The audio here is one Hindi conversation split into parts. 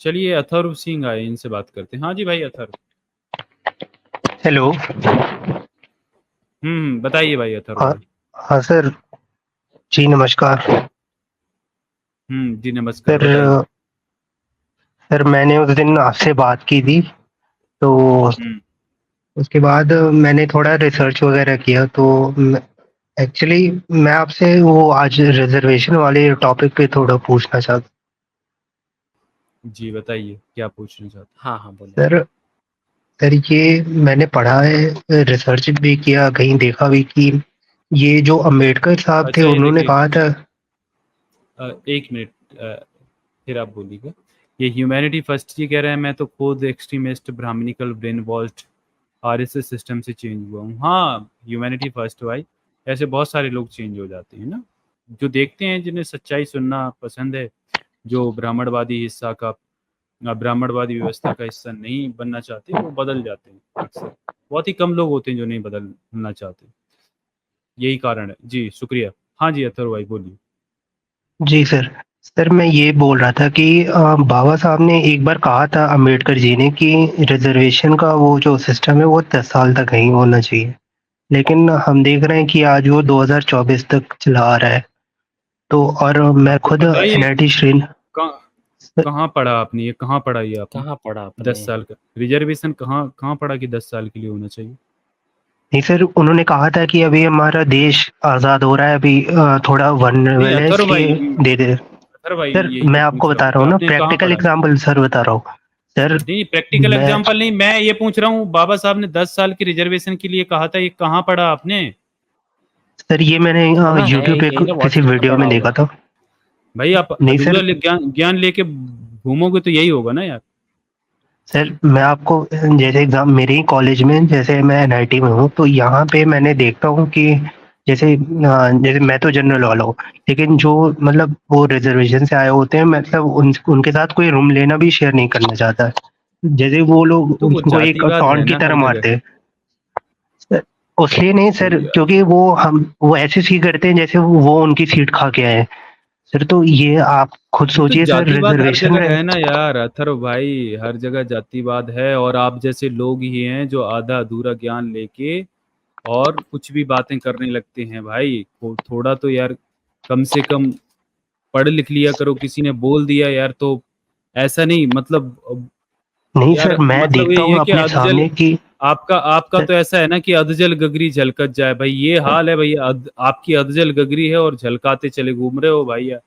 चलिए अथर्व सिंह आए, इनसे बात करते हैं। हाँ जी भाई अथर्व। हेलो। बताइए भाई अथर्व हाँ। भाई। हाँ सर। जी नमस्कार। जी नमस्कार, सर बताइए। सर मैंने उस दिन आपसे बात की थी, तो हम्म उसके बाद मैंने थोड़ा रिसर्च वगैरह किया, तो एक्चुअली मैं आपसे वो आज रिजर्वेशन वाले टॉपिक पे थोड़ा पूछना चाहता। जी बताइए क्या पूछना चाहते हाँ, हाँ, बोलिए। सर सर ये मैंने पढ़ा है, रिसर्च भी किया, कहीं देखा भी कि ये जो अम्बेडकर हैं। साहब थे अच्छा ये उन्होंने देखिए, कहा था। एक मिनट, फिर आप बोलिएगा। ये ह्यूमैनिटी फर्स्ट जी कह रहे हैं, मैं तो खुद extremist brahmanical brain vault RSS system से चेंज हुआ हूँ। हाँ ह्यूमैनिटी फर्स्ट भाई, ऐसे बहुत सारे लोग चेंज हो जाते हैं ना, जो देखते हैं, जिन्हें सच्चाई सुनना पसंद है, जो ब्राह्मणवादी हिस्सा का ब्राह्मणवादी व्यवस्था का हिस्सा नहीं बनना चाहते, वो बदल जाते हैं अक्सर। बहुत ही कम लोग होते हैं जो नहीं बदलना चाहते, यही कारण है। जी शुक्रिया। हाँ जी अथर्व भाई बोलिए। जी सर। सर मैं ये बोल रहा था कि बाबा साहब ने एक बार कहा था, अम्बेडकर जी ने, कि रिजर्वेशन का वो जो सिस्टम है वो 10 साल तक ही होना चाहिए। लेकिन हम देख रहे हैं कि आज वो 2024 तक चला आ रहा है। तो और मैं तो खुद बताइए एनआईटी श्रीन। कहाँ कहाँ पढ़ा आपने, ये कहाँ पढ़ा ये आपने? कहाँ पढ़ा आपने? 10 साल का रिजर्वेशन कहाँ कहाँ पढ़ा कि 10 साल के लिए होना चाहिए? नहीं सर, उन्होंने कहा था कि अभी हमारा देश आज़ाद हो रहा है, अभी थोड़ा नहीं वल्नरेबल है, अथर्व भाई, इसलिए दे दे। अथर्व भाई सर यही तो मैं आपको पूछ रहा बता हूँ रहा कि हूँ ना, आपने कहाँ प्रैक्टिकल पढ़ा है? एग्जाम्पल सर बता रहा हूँ। सर नहीं प्रैक्टिकल मैं एग्जाम्पल नहीं, मैं ये पूछ रहा हूँ बाबा साहब ने 10 साल की रिजर्वेशन के लिए कहा था, ये कहाँ पढ़ा आपने? सर ये मैंने सुना है, यूट्यूब पे यही ना किसी व्हाट्सएप पे वीडियो पढ़ा में देखा होगा। था। भाई आप नहीं अधूरा सर। ज्ञान ज्ञान लेके घूमोगे तो यही होगा ना यार। सर मैं आपको जैसे एग्जाम मेरे ही कॉलेज में, जैसे मैं एनआईटी में हूँ, तो यहाँ पे मैंने देखता हूँ कि जैसे मैं तो जनरल वाला हूँ, लेकिन जो मतलब वो रिजर्वेशन से आए होते हैं, मतलब उनके साथ कोई रूम लेना भी शेयर नहीं करना चाहता है। जैसे वो लोग तो वो उनको एक जातिवाद है टॉन्ट की ना तरह हर जगह। मारते हैं। सर, उसलिए नहीं तो सर, क्योंकि वो ऐसे सी करते हैं जैसे वो उनकी सीट खा के आए हैं। सर तो ये आप खुद ये तो सोचिए सर, जातिवाद हर रिजर्वेशन जगह रहे। है ना यार अथर्व भाई, हर जगह जातिवाद है, और आप जैसे लोग ही हैं जो आधा अधूरा ज्ञान लेके और कुछ भी बातें करने लगते हैं भाई। थोड़ा तो यार कम से कम पढ़ लिख लिया करो, किसी ने बोल दिया यार तो ऐसा नहीं, मतलब नहीं यार सर, मैं मतलब देखता यही है हूँ कि अपने अधजल, सामने कि आपका आपका तो ऐसा है ना कि अधजल गगरी झलकत जाए भाई, ये हाल है भैया। आपकी अधजल गगरी है और झलकाते चले घूम रहे हो भाई यार।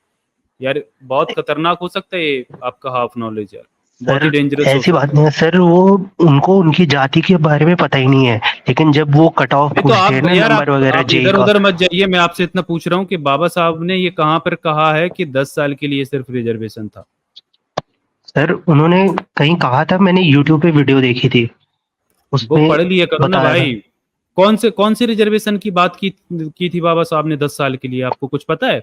यार बहुत खतरनाक हो सकता है ये आपका हाफ नॉलेज यार, बहुत सर ही डेंजरस हो ऐसी बात सकता है। नहीं है सर, वो उनको उनकी जाति के बारे में पता ही नहीं है। लेकिन जब वो कट ऑफ नहीं तो पूछते हैं आप ना, यार नंबर वगैरह आप जेई इधर का। उधर मत जाइए, मैं आपसे इतना पूछ रहा हूँ कि बाबा साहब ने ये कहाँ पर कहा है कि 10 साल के लिए सिर्फ रिजर्वेशन था? सर उन्होंने कहीं कहा था, मैंने यूट्यूब पे वीडियो देखी थी, वो उसमें पढ़ लिया करो ना बताया था। भाई। कौन से रिजर्वेशन की बात की थी बाबा साहब ने 10 साल के लिए, आपको कुछ पता है?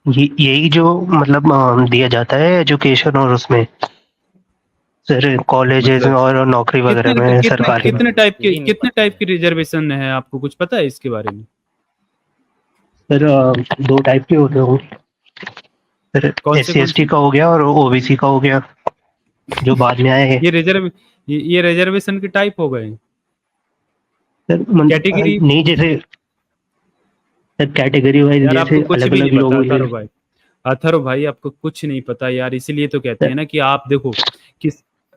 यही जो मतलब दिया जाता है एजुकेशन और उसमें, सर कॉलेजेस मतलब और नौकरी वगैरह कितने में, कितने सरकारी में। कितने टाइप के यही नहीं पता है। रिजर्वेशन है, आपको कुछ पता है इसके बारे में? सर दो टाइप के होते हैं सर, कौन SC ST से? का हो गया और ओबीसी का हो गया, जो बाद में आए हैं। ये रिजर्व ये रिजर्वेशन के टाइप हो गए, सर कैटेगरी। नहीं, जैसे सर कैटेगरी वाइज यार जैसे आपको कुछ अलग भी अलग नहीं पता लोगों के। अथर्व भाई, अथर्व भाई आपको कुछ नहीं पता यार, इसीलिए तो कहते हैं ना कि आप देखो कि,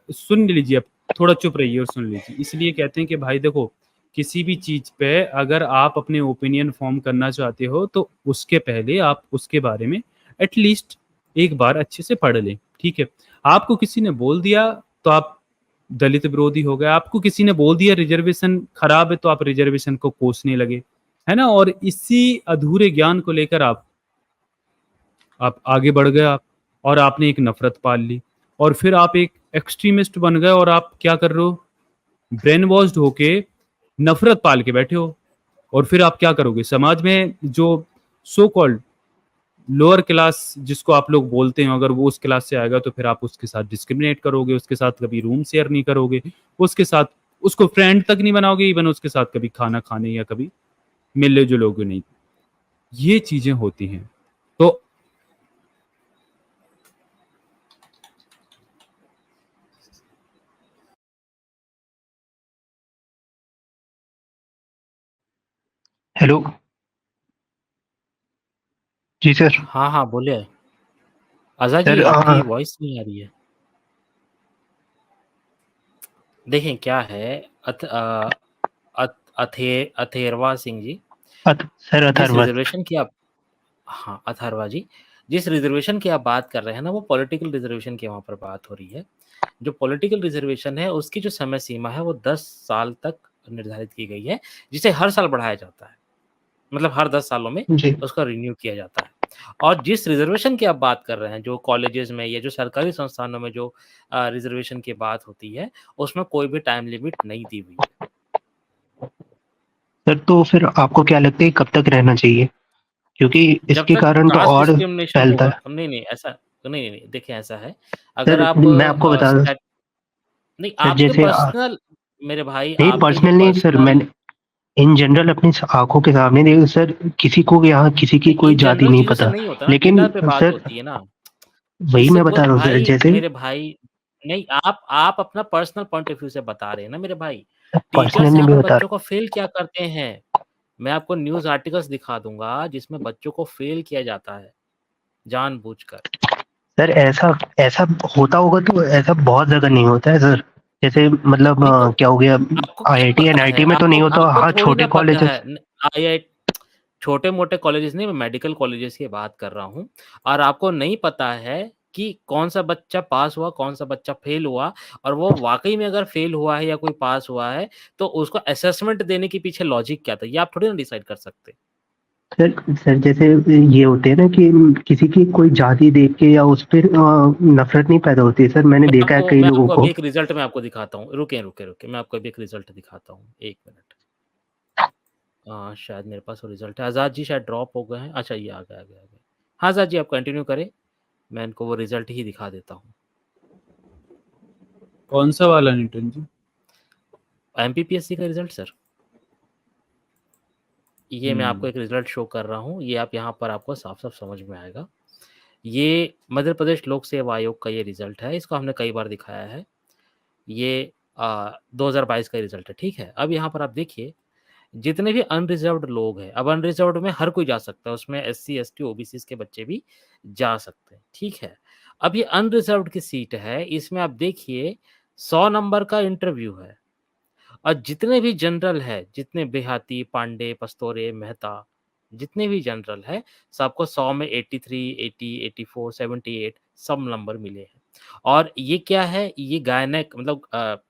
सुन लीजिए, आप थोड़ा चुप रहिए और सुन लीजिए। इसलिए कहते हैं कि भाई देखो, किसी भी चीज पे अगर आप अपने ओपिनियन फॉर्म करना चाहते हो तो उसके पहले आप उसके बारे में एटलीस्ट एक बार अच्छे से पढ़ लें, ठीक है? आपको किसी ने बोल दिया तो आप दलित विरोधी हो गए, आपको किसी ने बोल दिया रिजर्वेशन खराब है तो आप रिजर्वेशन को कोसने लगे, है ना? और इसी अधूरे ज्ञान को लेकर आप आगे बढ़ गए आप, और आपने एक नफरत पाल ली, और फिर आप एक एक्सट्रीमिस्ट बन गए, और आप क्या कर रहे हो? ब्रेन वॉश्ड होके नफरत पाल के बैठे हो। और फिर आप क्या करोगे? समाज में जो सो कॉल्ड लोअर क्लास जिसको आप लोग बोलते हैं, अगर वो उस क्लास से आएगा तो फिर आप उसके साथ डिस्क्रिमिनेट करोगे, उसके साथ कभी रूम शेयर नहीं करोगे, उसके साथ उसको फ्रेंड तक नहीं बनाओगे, इवन उसके साथ कभी खाना खाने या कभी मिलने जुलोगे नहीं। ये चीजें होती हैं। तो हेलो। जी सर। हाँ, हाँ, बोलिए। आज़ाद जी, सर आपकी वॉइस नहीं आ रही है। देखें क्या है, अथ अ, अथ अथे अथेरवा सिंह जी, सर जिस अथर्व। रिज़र्वेशन की आप हाँ, अथर्वा जी, जिस रिज़र्वेशन की आप बात कर रहे हैं ना, वो पॉलिटिकल रिज़र्वेशन की वहाँ पर बात हो रही है। जो पॉलिटिकल रिज़र्वेशन है, उसकी जो समय सीमा है, वो 10 साल तक निर्धारित की गई है, जिसे हर साल बढ़ाया जाता है। मतलब हर 10 सालों में जी उसका रिन्यू किया जाता है। और जिस रिज़र्वेशन की आप बात कर रहे हैं, जो कॉलेजेस में या जो सरकारी संस्थानों में जो रिज़र्वेशन की बात होती है, उसमें कोई भी टाइम लिमिट नहीं दी हुई है। सर, तो फिर आपको क्या लगता है कब तक रहना चाहिए? क्योंकि जब इसके तक कारण तो कास्ट और डिस्क्रिमिनेशन फैलता होगा है। नहीं, नहीं ऐसा नहीं, नहीं, देखिए ऐसा है, अगर सर आप मैं आपको बता दूँ। स्टैट नहीं सर आपके जैसे पर्सनल मेरे भाई नहीं, आपके जो पर्सनल नहीं सर, पर्सनल मैंने इन जनरल अपनी आँखों के सामने देखा सर, किसी को यहाँ किसी की नहीं, कोई इन जाति जनरल नहीं चीज़ों से पता। नहीं होता ना, लेकिन डेटा पे बात सर, होती है ना। वही इससे मैं कोई बता रहा हूँ सर, भाई जैसे मेरे भाई नहीं आप अपना पर्सनल पॉइंट ऑफ व्यू से बता रहे हैं ना मेरे भाई। टीचर्स पर्सनली यहाँ भी पर बता बच्चों रहा को फेल क्या करते हैं? मैं आपको न्यूज़ आर्टिकल्स दिखा दूँगा जिसमें बच्चों को फेल किया जाता है, जानबूझकर। हूँ। सर ऐसा ऐसा होता होगा तो ऐसा बहुत जगह नहीं होता है सर। जैसे मतलब नहीं तो क्या हो गया, आपको क्या आईआईटी पता है? एनआईटी में तो नहीं आपको होता। आपको हाँ, थोड़ी छोटे ना पता है कॉलेजेस। न आई छोटे-मोटे कॉलेजेस नहीं, मैं मेडिकल कॉलेजेस की बात कर रहा हूँ और आपको नहीं पता है कि कौन-सा बच्चा पास हुआ, कौन-सा बच्चा फेल हुआ और वो वाक़ई में अगर फेल हुआ है या कोई पास हुआ है, तो उसको असेसमेंट देने के पीछे लॉजिक क्या था? ये आप थोड़ी ना डिसाइड कर सकते। सर सर जैसे ये होते हैं ना कि किसी की कोई जाति देख के या उस पर नफरत नहीं पैदा होती है सर, मैंने देखा है कई मैं लोगों आपको को। अभी एक रिज़ल्ट मैं आपको दिखाता हूँ। रुकिए, मैं आपको अभी एक रिज़ल्ट दिखाता हूँ। 1 मिनट। शायद मेरे पास वो रिज़ल्ट है। आज़ाद जी शायद ड्रॉप हो गए हैं। अच्छा ये आ गया। हाँ, आज़ाद जी आप कंटिन्यू करें। मैं इनको वो रिज़ल्ट ही दिखा देता हूँ। कौन सा वाला न्यूटन जी? एमपीपीएससी का रिज़ल्ट सर। ये मैं आपको हम्म। एक रिज़ल्ट शो कर रहा हूँ। ये आप यहाँ पर आपको साफ-साफ समझ में आएगा। ये मध्य प्रदेश लोक सेवा आयोग का ये रिज़ल्ट है। इसको हमने कई बार दिखाया है। ये 2022 का रिज़ल्ट है, ठीक है? अब यहाँ पर आप देखिए, जितने भी अनरिज़र्व्ड लोग हैं, अब अनरिज़र्व्ड में हर कोई जा सकता है, उसमें एससी, एसटी, ओबीसीज़ के बच्चे भी जा सकते हैं, ठीक है? अब ये अनरिज़र्व्ड की सीट है, इसमें आप देखिए 100 नंबर का इंटरव्यू है। और जितने भी जनरल है, जितने देहाती, पांडे, पस्तौरे, मेहता, जितने भी जनरल हैं, सबको 100 में 83, 80, 84, 78 सब नंबर मिले हैं। और ये क्या है, ये गायनेक मतलब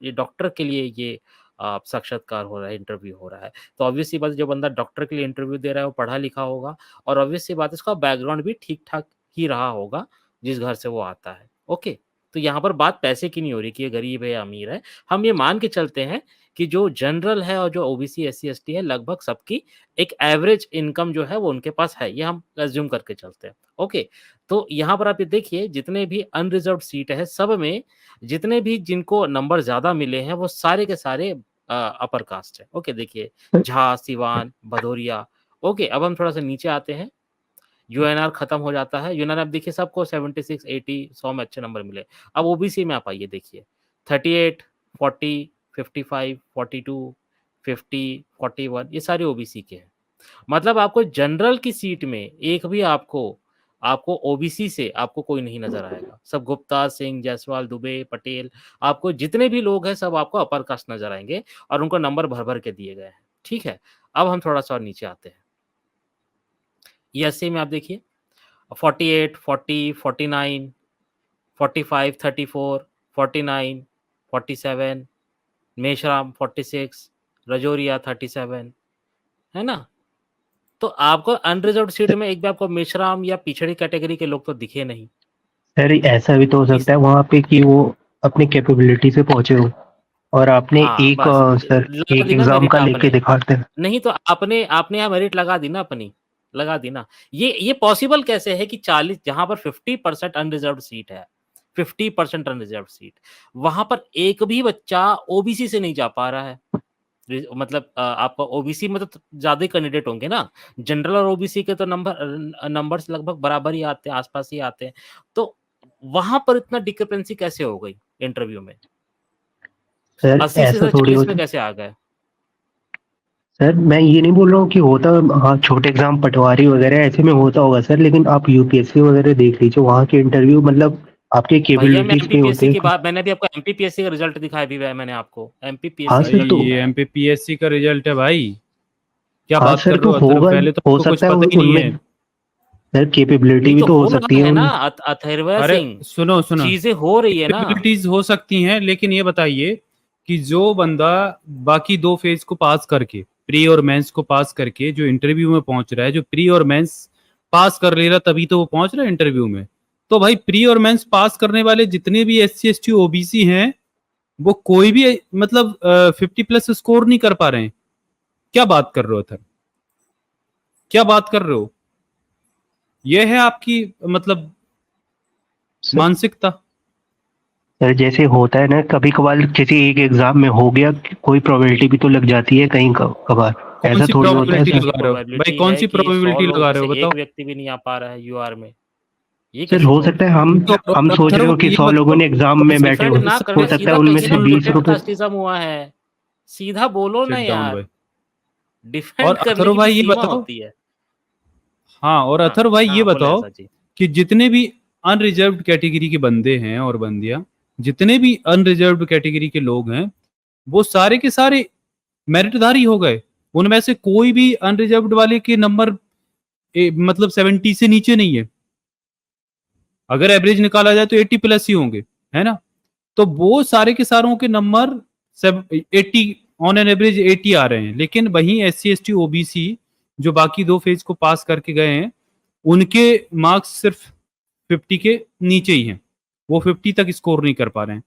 ये डॉक्टर के लिए ये साक्षात्कार हो रहा है, इंटरव्यू हो रहा है। तो ऑब्वियस सी बात है, जो बंदा डॉक्टर के लिए इंटरव्यू दे रहा है, वो पढ़ा-लिखा होगा और ऑब्वियस सी बात है, उसका बैकग्राउंड भी ठीक-ठाक ही रहा होगा, जिस घर से वो आता है। ओके? तो यहाँ पर बात पैसे की नहीं हो रही कि ये गरीब है या अमीर है। हम ये मान के चलते हैं कि जो जनरल है और जो ओबीसी, एससी, एसटी है लगभग सबकी एक एवरेज इनकम जो है वो उनके पास है, ये हम अज़्यूम करके चलते हैं। ओके, तो यहाँ पर आप ये देखिए जितने भी अनरिज़र्व्ड सीट है सब में जितने भी जिनको नंबर ज़्यादा मिले हैं वो सारे के सारे अपर कास्ट है। ओके, देखिए झा, सिवान, भदौरिया। ओके, अब हम थोड़ा-सा नीचे आते हैं, यूएनआर खत्म हो जाता है, यूएनआर आप देखिए सबको 76, 80, 100 में अच्छे नंबर मिले। अब ओबीसी में आप आइए देखिए 38, 40, 55, 42, 50, 41 ये सारे ओबीसी के हैं। मतलब आपको जनरल की सीट में एक भी आपको आपको ओबीसी से आपको कोई नहीं नज़र आएगा। सब गुप्ता, सिंह, जायसवाल, दुबे, पटेल आपको जितने भी लोग हैं सब आपको अपर कास्ट नज़र आएँगे और उनको नंबर भर-भर के दिए गए हैं। ठीक है? अब हम थोड़ा-सा और नीचे आते हैं। ये 80 में आप देखिए 48, 40, 49, 45, 34, 49, 47, मेश्राम 46, रजौरिया 37, है ना? तो आपको अनरिज़र्व्ड सीट में एक भी आपको मेश्राम या पिछड़ी कैटेगरी के लोग तो दिखे नहीं। सर ऐसा भी तो हो इस सकता है वहाँ पे कि वो अपनी कैपेबिलिटी से पहुँचे हो और आपने हाँ, एक बस सर लगा एक दी ना एग्ज़ाम मेरिट का लेके आपने। दिखाते हैं। नहीं तो आपने आपने यहाँ मेरिट लगा दी ना अपनी, लगा दी ना। ये पॉसिबल कैसे है कि 40 जहाँ पर 50% अनरिज़र्व्ड सीट है, 50% अनरिज़र्व्ड सीट, वहाँ पर एक भी बच्चा ओबीसी से नहीं जा पा रहा है। मतलब आपका ओबीसी में तो ज़्यादा ही कैंडिडेट होंगे ना, जनरल और ओबीसी के तो नंबर्स लगभग बराबर ही आते हैं, आस-पास ही आते हैं। तो वहाँ पर इतना डिस्क्रिपेंसी कैसे हो गई इंटरव्यू में? सर 80 से ऐसा सीधे थोड़ी 40 में होता। कैसे आ गए? सर मैं ये नहीं बोल रहा हूँ कि होता, हाँ छोटे एग्जाम पटवारी वगैरह ऐसे में होता होगा सर, लेकिन आप यूपीएससी वगैरह देख लीजिए, वहाँ के इंटरव्यू मतलब आपके भैया मैं कैपेबिलिटीज पे होते एमपीपीएससी की हैं। बात, मैंने भी आपको एमपीपीएससी का रिजल्ट दिखाया भी है, मैंने आपको हाँ एमपीपीएससी का सर रिजल्ट तो भाई ये दिखाया है। एमपीपीएससी का रिजल्ट है भाई, क्या हाँ बात सर कर रहे तो हो अथर्व, होगा, पहले तो हो आपको कुछ सकता है पता ही नहीं उनमें है। सर कैपेबिलिटी नहीं भी तो तो हो हो सकती रहा है है ना उन। अथर्व अरे सिंह, सुनो सुनो, चीजें हो रही है ना। कैपेबिलिटीज हो सकती हैं, लेकिन ये बताइए कि जो बंदा बाकी दो फेज को पास करके, प्री और मेंस को पास करके जो इंटरव्यू में पहुंच रहा है, जो प्री और मेंस पास कर ले रहा तभी तो वो पहुंच रहा है इंटरव्यू में। तो भाई प्री और मेंस पास करने वाले जितने भी SC ST OBC हैं, वो कोई भी मतलब 50+ स्कोर नहीं कर पा रहे हैं। क्या बात कर रहे हो सर, क्या बात कर रहे हो? ये है आपकी मतलब सर मानसिकता। सर जैसे होता है ना कभी कभार किसी एक एग्जाम में हो गया, कोई प्रोबेबिलिटी भी तो लग जाती है कहीं कभार, कौन ऐसा सी थोड़ी होता है प्रोबेबिलिटी ऐसी सर। लगा रहे हो भाई, प्रोबेबिलिटी कौन है सी कि 100 प्रोबेबिलिटी लोगों लगा में रहे से हो बताओ। एक व्यक्ति भी नहीं आ पा रहा है यूआर में, ये सर कैसी हो सकता है प्रोबेबिलिटी है? हम तो हम सोच अथर्व रहे हो कि ये 100 लोगों बताओ, ने एग्जाम तो में बैठे डिफेंड हो, ना हो करके सकता सीधा है उनमें कहिए से ना, 20 म्यूटेड रुपए। कास्टिज्म हुआ है, सीधा बोलो ना सिट डाउन यार, भाई। और डिफेंड करने अथर्व की भी भाई ये सीमा बताओ, होती है। हाँ और हाँ अथर्व भाई ये हाँ, बोले बताओ ऐसा जी। कि जितने भी अनरिजर्व्ड कैटेगरी के बंदे हैं और बंदियां, जितने भी अनरिजर्व्ड कैटेगरी के लोग हैं, वो सारे के सारे मेरिटधारी हो गए। उनमें से कोई भी अनरिजर्व्ड वाले के नंबर मतलब 70 से नीचे नहीं है। अगर एवरेज निकाला जाए तो 80+ ही होंगे, है ना? तो वो सारे के सारों के नंबर सब 80, ऑन एन एवरेज 80 आ रहे हैं। लेकिन वहीं SC ST OBC जो बाकी दो फेज को पास करके गए हैं, उनके मार्क्स सिर्फ 50 के नीचे ही हैं। वो 50 तक स्कोर नहीं कर पा रहे हैं।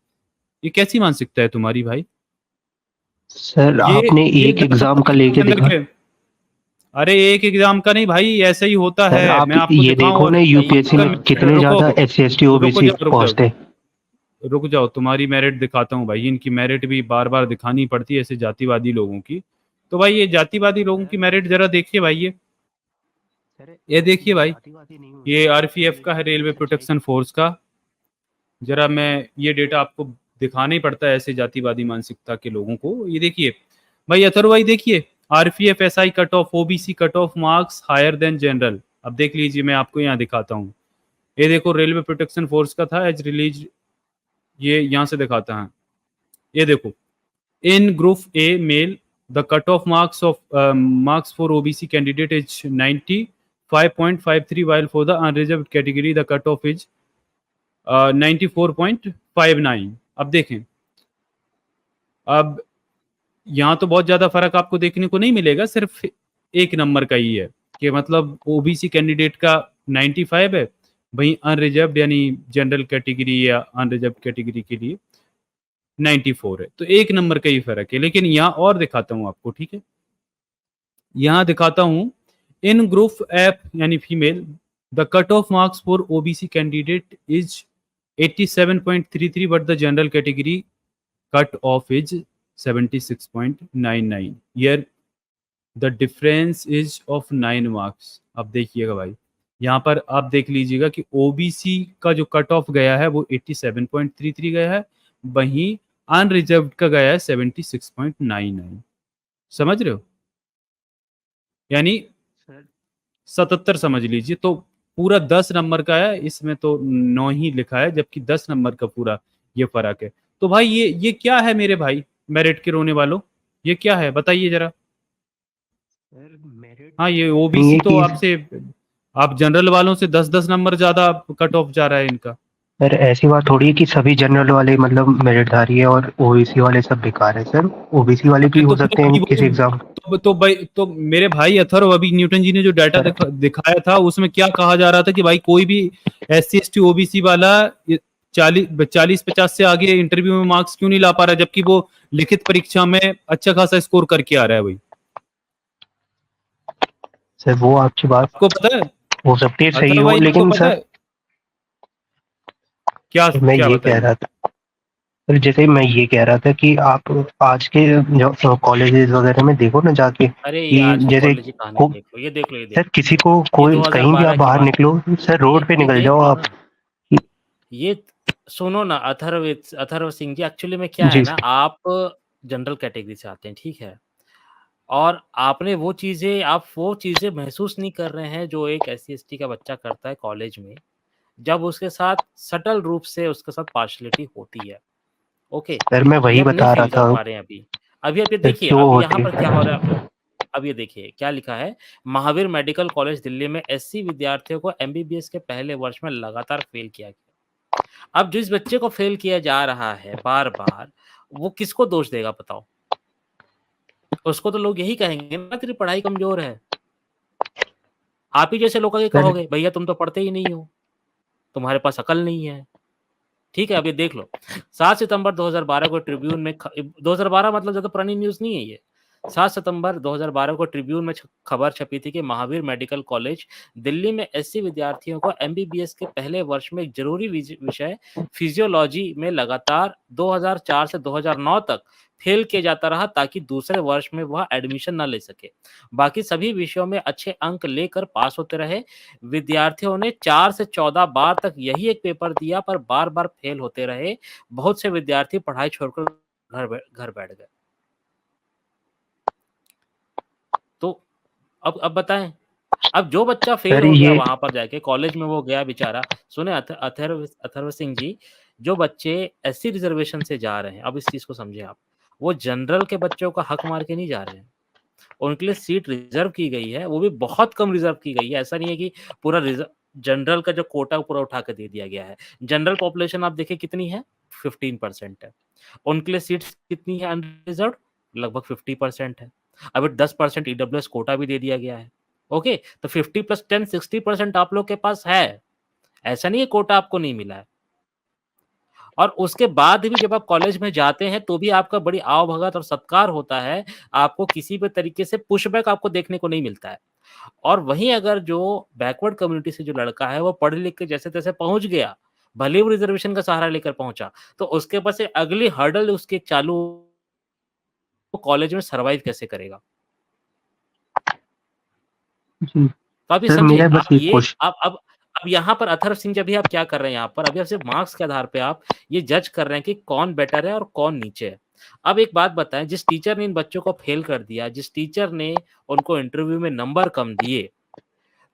ये कैसी मानसिकता है तुम्हारी भाई? सर ये आपने ये एक गलत एग्जाम होता का है आपके लेके अंदर देखा। के। अरे एक एग्जाम का नहीं भाई, ऐसा ही होता सर है, आप मैं आपको ये दिखाऊं देखो और ना यूपीएससी अगर में मेरिट, कितने रुको ज्यादा SC ST रुको OBC जाओ रुक जाओ पोस्ट है। रुक जाओ, तुम्हारी मेरिट दिखाता हूँ भाई। इनकी मेरिट भी बार बार दिखानी पड़ती है ऐसे जातिवादी लोगों की। तो भाई ये जातिवादी लोगों की सर मेरिट जरा देखिए भाई, सर ये देखिए ये भाई, जातिवादी नहीं होती ये है सर, RPF ये का है, ये रेलवे सच्चाई। प्रोटेक्शन फोर्स का। जरा मैं ये डेटा आपको दिखाना ही पड़ता है ऐसे जातिवादी मानसिकता के लोगों को। ये देखिए भाई अथर्व भाई, देखिए RPF SI cut off, OBC cut off marks higher than general. अब देख लीजिए, मैं आपको यहाँ दिखाता हूँ। ये देखो रेलवे प्रोटेक्शन फोर्स का था एज रिलीज, ये यहाँ से दिखाता है। ये देखो, in group A male, the cutoff marks for OBC candidate is 95.53, while for the unreserved category the cutoff is 94.59। अब देखें, अब यहाँ तो बहुत ज्यादा फर्क आपको देखने को नहीं मिलेगा, सिर्फ एक नंबर का ही है कि मतलब OBC कैंडिडेट का 95 है, वहीं अनरिजर्व्ड यानी जनरल कैटेगरी या अनरिजर्व्ड कैटेगरी के लिए 94 है। तो एक नंबर का ही फर्क है। लेकिन यहाँ और दिखाता हूँ आपको, ठीक है, यहाँ दिखाता हूँ। इन ग्रुप एफ यानी female, the cut off marks for OBC candidate is 87.33, but the general category cut off is 76.99। Year the difference is of 9 marks. अब देखिएगा भाई, यहाँ पर आप देख लीजिएगा कि OBC का जो कट ऑफ गया है वो 87.33 गया है, वहीं अनरिजर्व्ड का गया है 76.99। समझ रहे हो? यानी सर 77 समझ लीजिए। तो पूरा 10 नंबर का है, इसमें तो 9 ही लिखा है, जबकि 10 नंबर का पूरा ये फर्क है। तो भाई ये क्या है मेरे भाई, मेरिट के रोने वालों? ये क्या है बताइए जरा। सर मेरिट हाँ ये नहीं है OBC तो कि आपसे, आप जनरल वालों से 10-10 नंबर ज्यादा कट ऑफ जा रहा है इनका। सर ऐसी बात थोड़ी है कि सभी जनरल वाले मतलब मेरिटधारी है और ओबीसी वाले सब बेकार है सर, ओबीसी वाले भी अरे हो तो सकते भाई हैं वो किसी एग्जाम। तो भाई तो मेरे भाई अथर्व, अभी न्यूटन जी ने जो डाटा सर दिखाया था उसमें क्या कहा जा रहा था कि भाई कोई भी SC ST OBC वाला 40-50 से आगे इंटरव्यू में मार्क्स क्यों नहीं ला पा रहा, जबकि वो लिखित परीक्षा में अच्छा खासा स्कोर करके आ रहा है भाई। सर वो आपकी बात आपको पता है हो सकती है सही अथर्व हो, भाई, आपको लेकिन पता सर है क्या मैं क्या ये कह बताइए? रहा था, सर जैसे मैं ये कह रहा था कि आप आज के जो कॉलेजेस वगैरह में देखो ना जाके अरे ये कि आज के जैसे कॉलेज की कहानी देख लो, ये देख लो, ये देख सर लो, किसी को ये कोई कहीं भी आप 2012 की बाहर बात है। निकलो, सर रोड पे ये निकल देख जाओ लो आप। ना, ये सुनो ना अथर्व सिंह जी, एक्चुअली में क्या है जी ना, सर। आप जनरल कैटेगरी से आते हैं, ठीक है, और आपने वो चीज़ें आप वो चीज़ें महसूस नहीं कर रहे हैं जो एक SC/ST का बच्चा करता है कॉलेज में, जब उसके साथ सटल रूप से उसके साथ पार्शियलिटी होती है। ओके, सर मैं ये वही आप नहीं बता रहा फ़ील कर था पा रहे हैं अभी। अभी आप ये सर, देखिए, जो अब यहाँ होती पर क्या हो रहा है, अब ये देखिए क्या लिखा है, महावीर मेडिकल कॉलेज दिल्ली में SC विद्यार्थियों को MBBS के पहले वर्ष में लगातार फ़ेल किया गया। अब जिस बच्चे को फ़ेल किया जा रहा है बार-बार, वो किसको दोष देगा बताओ? उसको तो लोग यही कहेंगे ना तेरी पढ़ाई कमज़ोर है। आप ही जैसे लोग आके सर कहोगे, भैया तुम तो पढ़ते ही नहीं हो, तुम्हारे पास अकल नहीं है। ठीक है, अब ये देख लो, 7 सितंबर 2012 को ट्रिब्यून में 2012 मतलब ज़्यादा पुरानी न्यूज़ नहीं है ये। 7 सितंबर 2012 को ट्रिब्यून में खबर छपी थी कि महावीर मेडिकल कॉलेज दिल्ली में SC विद्यार्थियों को MBBS के पहले वर्ष में एक ज़रूरी विषय फिजियोलॉजी में लगातार 2004 से 2009 तक फेल किया जाता रहा ताकि दूसरे वर्ष में वह एडमिशन न ले सके। बाकी सभी विषयों में अच्छे अंक लेकर पास होते रहे। विद्यार्थियों ने 4 से 14 बार तक यही एक पेपर दिया पर बार-बार फेल होते रहे। बहुत से विद्यार्थी पढ़ाई छोड़कर घर बैठ गए। तो अब बताएँ, अब जो बच्चा फेल सर हो गया ये वहाँ पर जाके कॉलेज में वो गया बेचारा, सुने अथर्व सिंह जी, जो बच्चे SC रिज़र्वेशन से जा रहे हैं, अब इस चीज़ को समझें आप, वो जनरल के बच्चों का हक मार के नहीं जा रहे हैं। उनके लिए सीट रिज़र्व की गई है, वो भी बहुत कम रिज़र्व की गई है। ऐसा नहीं है कि पूरा जनरल का जो कोटा है पूरा उठा के दे दिया गया है। जनरल पॉपुलेशन आप देखिए कितनी है? 15% है। उनके लिए सीट्स कितनी है अनरिज़र्व्ड? लगभग 50% है। अभी 10% EWS कोटा भी दे दिया गया है। ओके, तो 50 + 10 60% आप लोग के पास है। ऐसा नहीं है कोटा आपको नहीं मिला है। और उसके बाद भी जब आप कॉलेज में जाते हैं तो भी आपका बड़ी आवभगत और सत्कार होता है। आपको किसी भी तरीके से पुशबैक आपको देखने को नहीं मिलता है। और वहीं अगर जो बैकवर्ड कम्युनिटी से जो लड़का है वो पढ़ लिख के जैसे-तैसे पहुँच गया, भले ही वो रिज़र्वेशन का सहारा लेकर पहुँचा, तो उसके पास एक अगली हर्डल उसकी एक चालू वो कॉलेज में सर्वाइव कैसे करेगा? जी, तो आप ये सर समझिए, मेरा बस आप एक ये क्वेश्चन अब यहाँ पर अथर्व सिंह जी अभी आप क्या कर रहे हैं यहाँ पर? अभी आप सिर्फ़ मार्क्स के आधार पे आप ये जज कर रहे हैं कि कौन बेटर है और कौन नीचे है। अब एक बात बताएँ, जिस टीचर ने इन बच्चों को फ़ेल कर दिया, जिस टीचर ने उनको इंटरव्यू में नंबर कम दिए,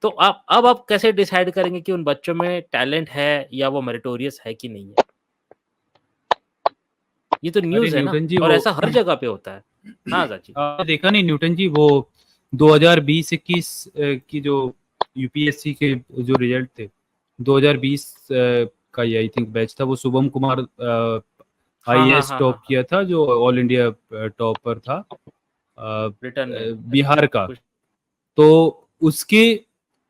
तो आप कैसे डिसाइड करेंगे कि उन बच्चों में टैलेंट है या वो मेरिटोरियस है कि नहीं है? ये तो अरे न्यूज़ है ना, न्यूटन जी और वो ऐसा हर जगह पे होता है। हाँ, आज़ाद जी। आपने देखा नहीं न्यूटन जी वो 2020-21 की जो यूपीएससी के जो रिजल्ट थे 2020 का ये आई थिंक बैच था, वो शुभम कुमार हाँ, हाँ, आईएएस हाँ, टॉप हाँ, हाँ। किया था, जो ऑल इंडिया टॉपर था रिटर्न में बिहार का। कुछ तो उसके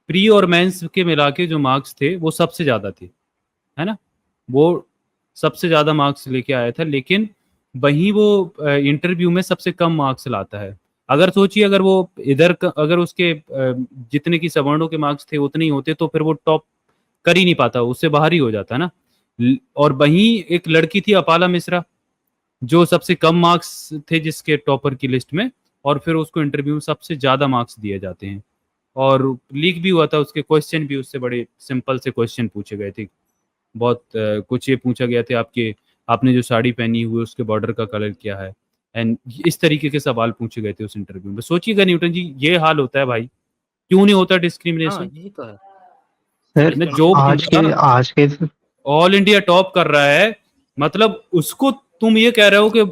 प्री और मेंस के मिला के जो मार्क्स थे वो सबसे ज़्यादा थे, है ना? वो सबसे ज़्यादा मार्क्स लेके आया था, लेकिन वहीं वो इंटरव्यू में सबसे कम मार्क्स लाता है। अगर सोचिए अगर वो अगर उसके जितने की सवर्णों के मार्क्स थे उतने ही होते तो फिर वो टॉप कर ही नहीं पाता, उससे बाहर ही हो जाता ना। और वहीं एक लड़की थी अपाला मिश्रा, जो सबसे कम मार्क्स थे जिसके टॉपर की लिस्ट में, और फिर उसको इंटरव्यू में सबसे ज़्यादा मार्क्स दिए जाते हैं। और लीक भी हुआ था, उसके क्वेश्चन भी उससे बड़े सिंपल से क्वेश्चन पूछे गए थे। बहुत कुछ ये पूछा गया था, आपने जो साड़ी पहनी हुई है उसके बॉर्डर का कलर क्या है, एंड इस तरीके के सवाल पूछे गए थे उस इंटरव्यू में। सोचिएगा न्यूटन जी, ये हाल होता है भाई, क्यों नहीं होता हाँ, डिस्क्रिमिनेशन? यही तो है। सर जो आज बंदा के ऑल इंडिया टॉप कर रहा है, मतलब उसको तुम ये कह रहे हो कि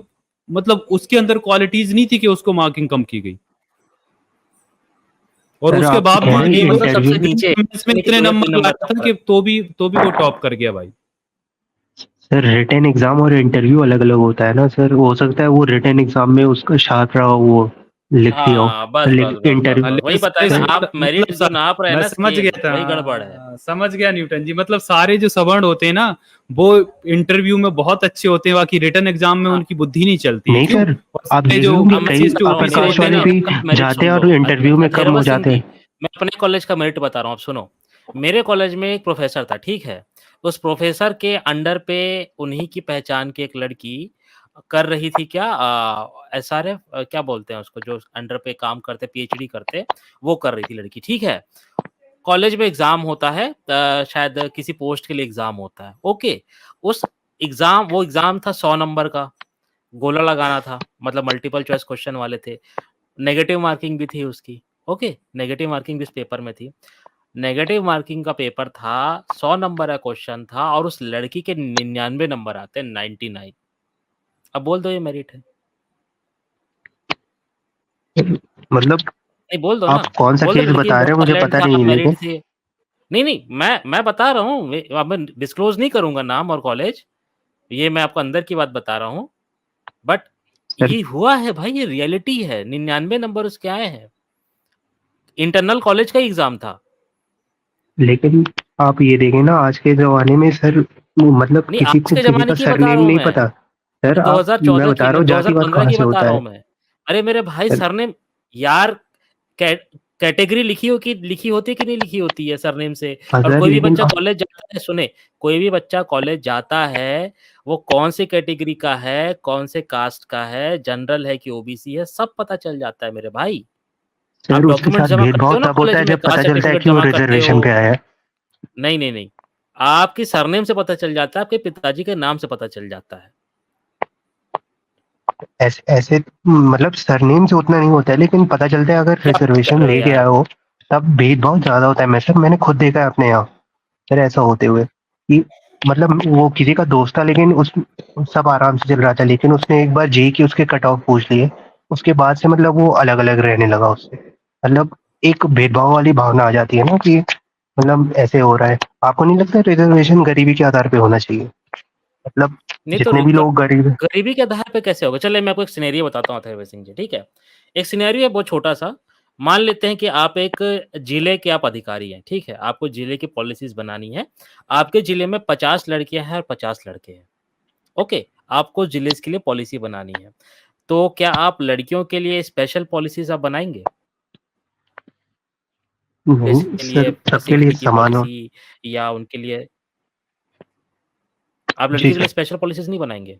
मतलब उसके अंदर क्वालिटीज नहीं थी कि उसको मार्किंग कम की गई, और सर उसके आप कह बावजूद रहे नहीं हैं भी मतलब इंटरव्यू सबसे नीचे इसमें इतने केवल 3 नंबर नंबर लाया का था फ़र्क। कि तो भी वो टॉप कर गया भाई। सर रिटन एग्जाम और इंटरव्यू अलग अलग होता है ना सर, हो सकता है वो रिटन एग्जाम में उसका शार्प रहा हो, वो लिख दिया हो, हाँ, बस, बस, लेकिन बस, बस, इंटरव्यू बस, वही लेकिन बताया सारे ना, सर आप मेरिट जो नाप रहे हैं मैं ना समझ गया स्केल, था, वही गड़बड़ है। समझ गया न्यूटन जी, मतलब सारे जो सवर्ण होते हैं ना वो इंटरव्यू में बहुत अच्छे होते हैं, बाकी रिटन एग्जाम में हाँ, उनकी बुद्धि नहीं चलती है, नहीं क्यों? सर, और आप सारे ये जो भी होंगे अब मैं कई एससी बताता हूँ, ओबीसी सुनो प्रकाश होते हैं वाले ना, भी मेरा मेरिट जाते सुन हैं लो। और इंटरव्यू में कम हो अथर्व सिंह जाते जी, हैं। मैं अपने कॉलेज का मेरिट बता रहा हूँ, आप सुनो। मेरे कॉलेज में एक प्रोफ़ेसर था, ठीक है? उस प्रोफ़ेसर के अंडर पे उन्हीं की पहचान की एक लड़की कर रही थी क्या एसआरएफ क्या बोलते हैं उसको जो अंडर पे काम करते, पीएचडी करते, वो कर रही थी लड़की, ठीक है? कॉलेज में एग्ज़ाम होता है शायद किसी पोस्ट के लिए एग्ज़ाम होता है, ओके। वो एग्ज़ाम था 100 नंबर का, गोला लगाना था, मतलब मल्टीपल चॉइस क्वेश्चन वाले थे। नेगेटिव मार्किंग भी थी उसकी, ओके? नेगेटिव मार्किंग भी इस पेपर में थी। नेगेटिव मार्किंग का पेपर था, 100 नंबर का क्वेश्चन था और उस लड़की के 99 नंबर आते हैं, 99। अब बोल दो ये मेरिट है। मतलब नहीं, बोल दो आप ना, कौन सा बोल दो केस लड़की बता बहुत रहे हैं मुझे टैलेंट पता था, नहीं है मेरिट लेकिन से नहीं, मैं बता रहा हूँ, अब मैं डिस्क्लोज़ नहीं करूँगा नाम और कॉलेज, ये मैं आपको अंदर की बात बता रहा हूँ, बट सर ये हुआ है भाई, ये रियलिटी है, 99 नंबर उसके आए हैं। इंटरनल कॉलेज का एग्ज़ाम था। लेकिन आप ये देखें ना आज के ज़माने में सर मतलब नहीं, किसी आज को के किसी ज़माने का की बता सरनेम रहा हूँ नहीं मैं। पता। सर मैं आप मैं 2014 की, बता रहा मैं हूँ जातिवाद 2015 कहाँ की से बता होता रहा है? हूँ मैं। अरे मेरे भाई सर सरनेम यार कैटेगरी लिखी होती है कि नहीं लिखी होती है सरनेम से? हाँ और सर कोई भी लेकिन बच्चा कॉलेज जाता है, सुने, कोई भी बच्चा कॉलेज जाता है, वो कौन सी कैटेगरी का है, कौन से कास्ट का है, जनरल है कि ओबीसी है, सब पता चल जाता है मेरे भाई। आप सर उसके डॉक्यूमेंट साथ जमा करते भेदभाव हो ना तब होता कॉलेज है में, जब कास्ट पता चलता है सर्टिफिकेट कि वो जमा करते रिजर्वेशन पे हो। आया है। नहीं। आपकी सरनेम से पता चल जाता है, आपके पिताजी के नाम से पता चल जाता है। ऐसे मतलब सरनेम से उतना नहीं होता है लेकिन पता चलता है अगर क्या बात कर रिजर्वेशन रहे हो लेके यार? आए हो तब भेदभाव ज़्यादा होता है। मैंने खुद देखा है अपने यहाँ सर ऐसा होते हुए कि मतलब वो किसी का दोस्त था लेकिन उस सब आराम से चल रहा था लेकिन उसने एक बार जेईई की उसके कट ऑफ पूछ लिए, उसके बाद से मतलब वो अलग-अलग रहने लगा उससे। मतलब एक भेदभाव वाली भावना आ जाती है ना कि मतलब ऐसे हो रहा है। आपको नहीं लगता रिजर्वेशन गरीबी के आधार पे होना चाहिए? मतलब नहीं तो जितने भी लोग गरीब हैं गरीबी के आधार पे कैसे होगा? चलिए मैं आपको एक सिनेरियो बताता हूँ अथर्व सिंह जी, ठीक है? एक सिनेरियो है बहुत छोटा-सा। मान लेते हैं कि आप एक जिले के आप अधिकारी हैं, ठीक है? आपको जिले की पॉलिसीज़ बनानी है। आपके जिले में 50 लड़कियाँ हैं और 50 लड़के हैं, ओके? आपको जिले के लिए पॉलिसी बनानी है। तो क्या आप लड़कियों के लिए स्पेशल पॉलिसीज़ आप बनाएँगे? नहीं जैसे के लिए सर सबके लिए सेफ्टी की समान हो। पॉलिसी या उनके लिए आप जी लड़कियों के लिए सर। स्पेशल पॉलिसीज़ नहीं बनाएँगे?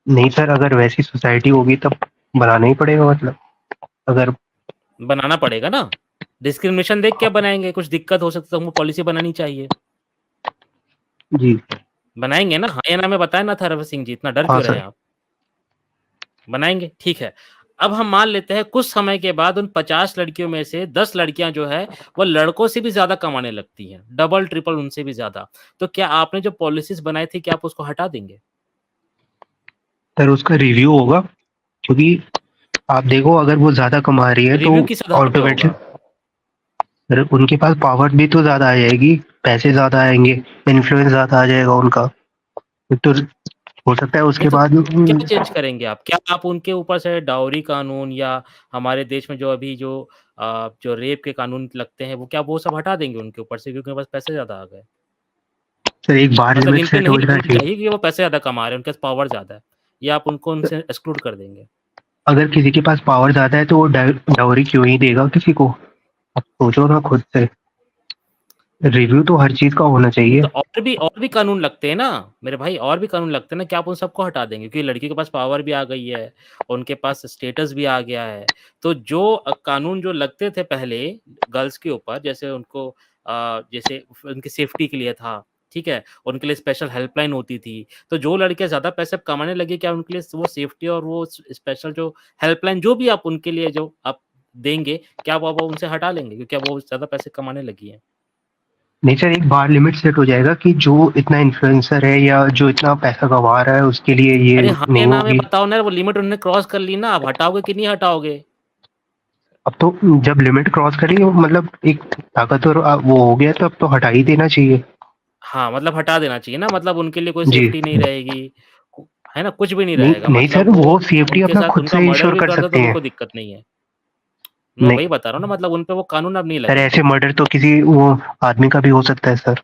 नहीं सर अगर वैसी सोसाइटी होगी तब बनाना ही पड़ेगा मतलब अगर बनाना पड़ेगा ना। डिस्क्रिमिनेशन देख क्या बनाएँगे? कुछ दिक्कत हो सकता है तो हमको पॉलिसी बनानी चाहिए। जी। बनाएँगे ना? हाँ या ना में बताएँ ना अथर्व सिंह जी, इतना डर हाँ क्यों रहे सर। हैं आप? बनाएँगे, ठीक है। अब हम मान लेते हैं कुछ समय के बाद उन 50 लड़कियों में से 10 लड़कियाँ जो है, वो लड़कों से भी ज़्यादा कमाने लगती हैं, डबल, ट्रिपल उनसे भी ज़्यादा। तो क्या आपने जो पॉलिसीज़ बनाई थी, क्या आप उसको हटा देंगे? सर उसका रिव्यू होगा क्योंकि आप देखो अगर वो ज़्यादा कमा रही है तो रिव्यू किस आधार पे ऑटोमेटिक होगा? सर उनके पास पावर भी तो ज़्यादा आ जाएगी, पैसे ज़्यादा आएँगे, इन्फ्लुएंस ज़्यादा आ जाएगा उनका। तो हो सकता है नहीं उसके तो बाद क्या चेंज करेंगे आप? क्या आप उनके ऊपर से डाउरी कानून या हमारे देश में जो अभी जो रेप के कानून लगते हैं, वो क्या वो सब हटा देंगे उनके ऊपर से क्योंकि उनके पास पैसे ज़्यादा आ गए? सर एक बार मतलब लिमिट इन पे सेट हो नहीं जाना लगनी चाहिए। चाहिए क्योंकि वो पैसे ज़्यादा कमा रहे हैं, उनके पास पावर ज़्यादा है, या आप उनको उनसे एक्सक्लूड कर देंगे? अगर किसी के पास पावर ज़्यादा है तो वो डाउरी क्यों ही देगा किसी को? आप सोचो ना खुद से। रिव्यू तो हर चीज़ का होना नहीं चाहिए। तो और भी कानून लगते हैं ना, मेरे भाई और भी कानून लगते हैं ना, क्या आप उन सबको हटा देंगे? क्योंकि लड़की के पास पावर भी आ गई है, उनके पास स्टेटस भी आ गया है। तो जो कानून जो लगते थे पहले गर्ल्स के ऊपर जैसे उनको जैसे उनकी सेफ्टी के लिए था, ठीक है? उनके लिए स्पेशल हेल्पलाइन होती थी। तो जो लड़कियाँ ज़्यादा पैसे कमाने लगी, क्या उनके लिए वो सेफ्टी और वो स्पेशल जो हेल्पलाइन जो भी आप उनके लिए जो आप देंगे, क्या वो आप उनसे हटा लेंगे? क्योंकि अब वो ज़्यादा पैसे कमाने लगी हैं। नहीं सर एक बार लिमिट सेट हो जाएगा कि जो इतना इन्फ्लुएंसर है या जो इतना पैसा कमा रहा है उसके लिए ये अरे हाँ या नहीं ना में होगी। बताओ ना, वो लिमिट उन्होंने क्रॉस कर ली ना, आप हटाओगे कि नहीं हटाओगे? अब तो जब लिमिट क्रॉस करी मतलब एक ताकतवर वो हो गया तो अब तो हटा ही देना चाहिए। हाँ, मतलब हटा देना चाहिए ना, मतलब उनके लिए कोई जी। सेफ्टी नहीं रहेगी, है ना? कुछ भी नहीं नहीं रहेगा, नहीं मतलब सर वो वो सेफ्टी उनके अपना साथ खुद उनका से मर्डर इंश्योर भी कर कर दो तो सकते भी हैं। कोई दिक्कत नहीं है। मैं नहीं वही बता रहा हूँ ना, मतलब उन पे वो कानून अब नहीं सर लगेंगे। ऐसे मर्डर तो किसी वो आदमी का भी हो सकता है सर।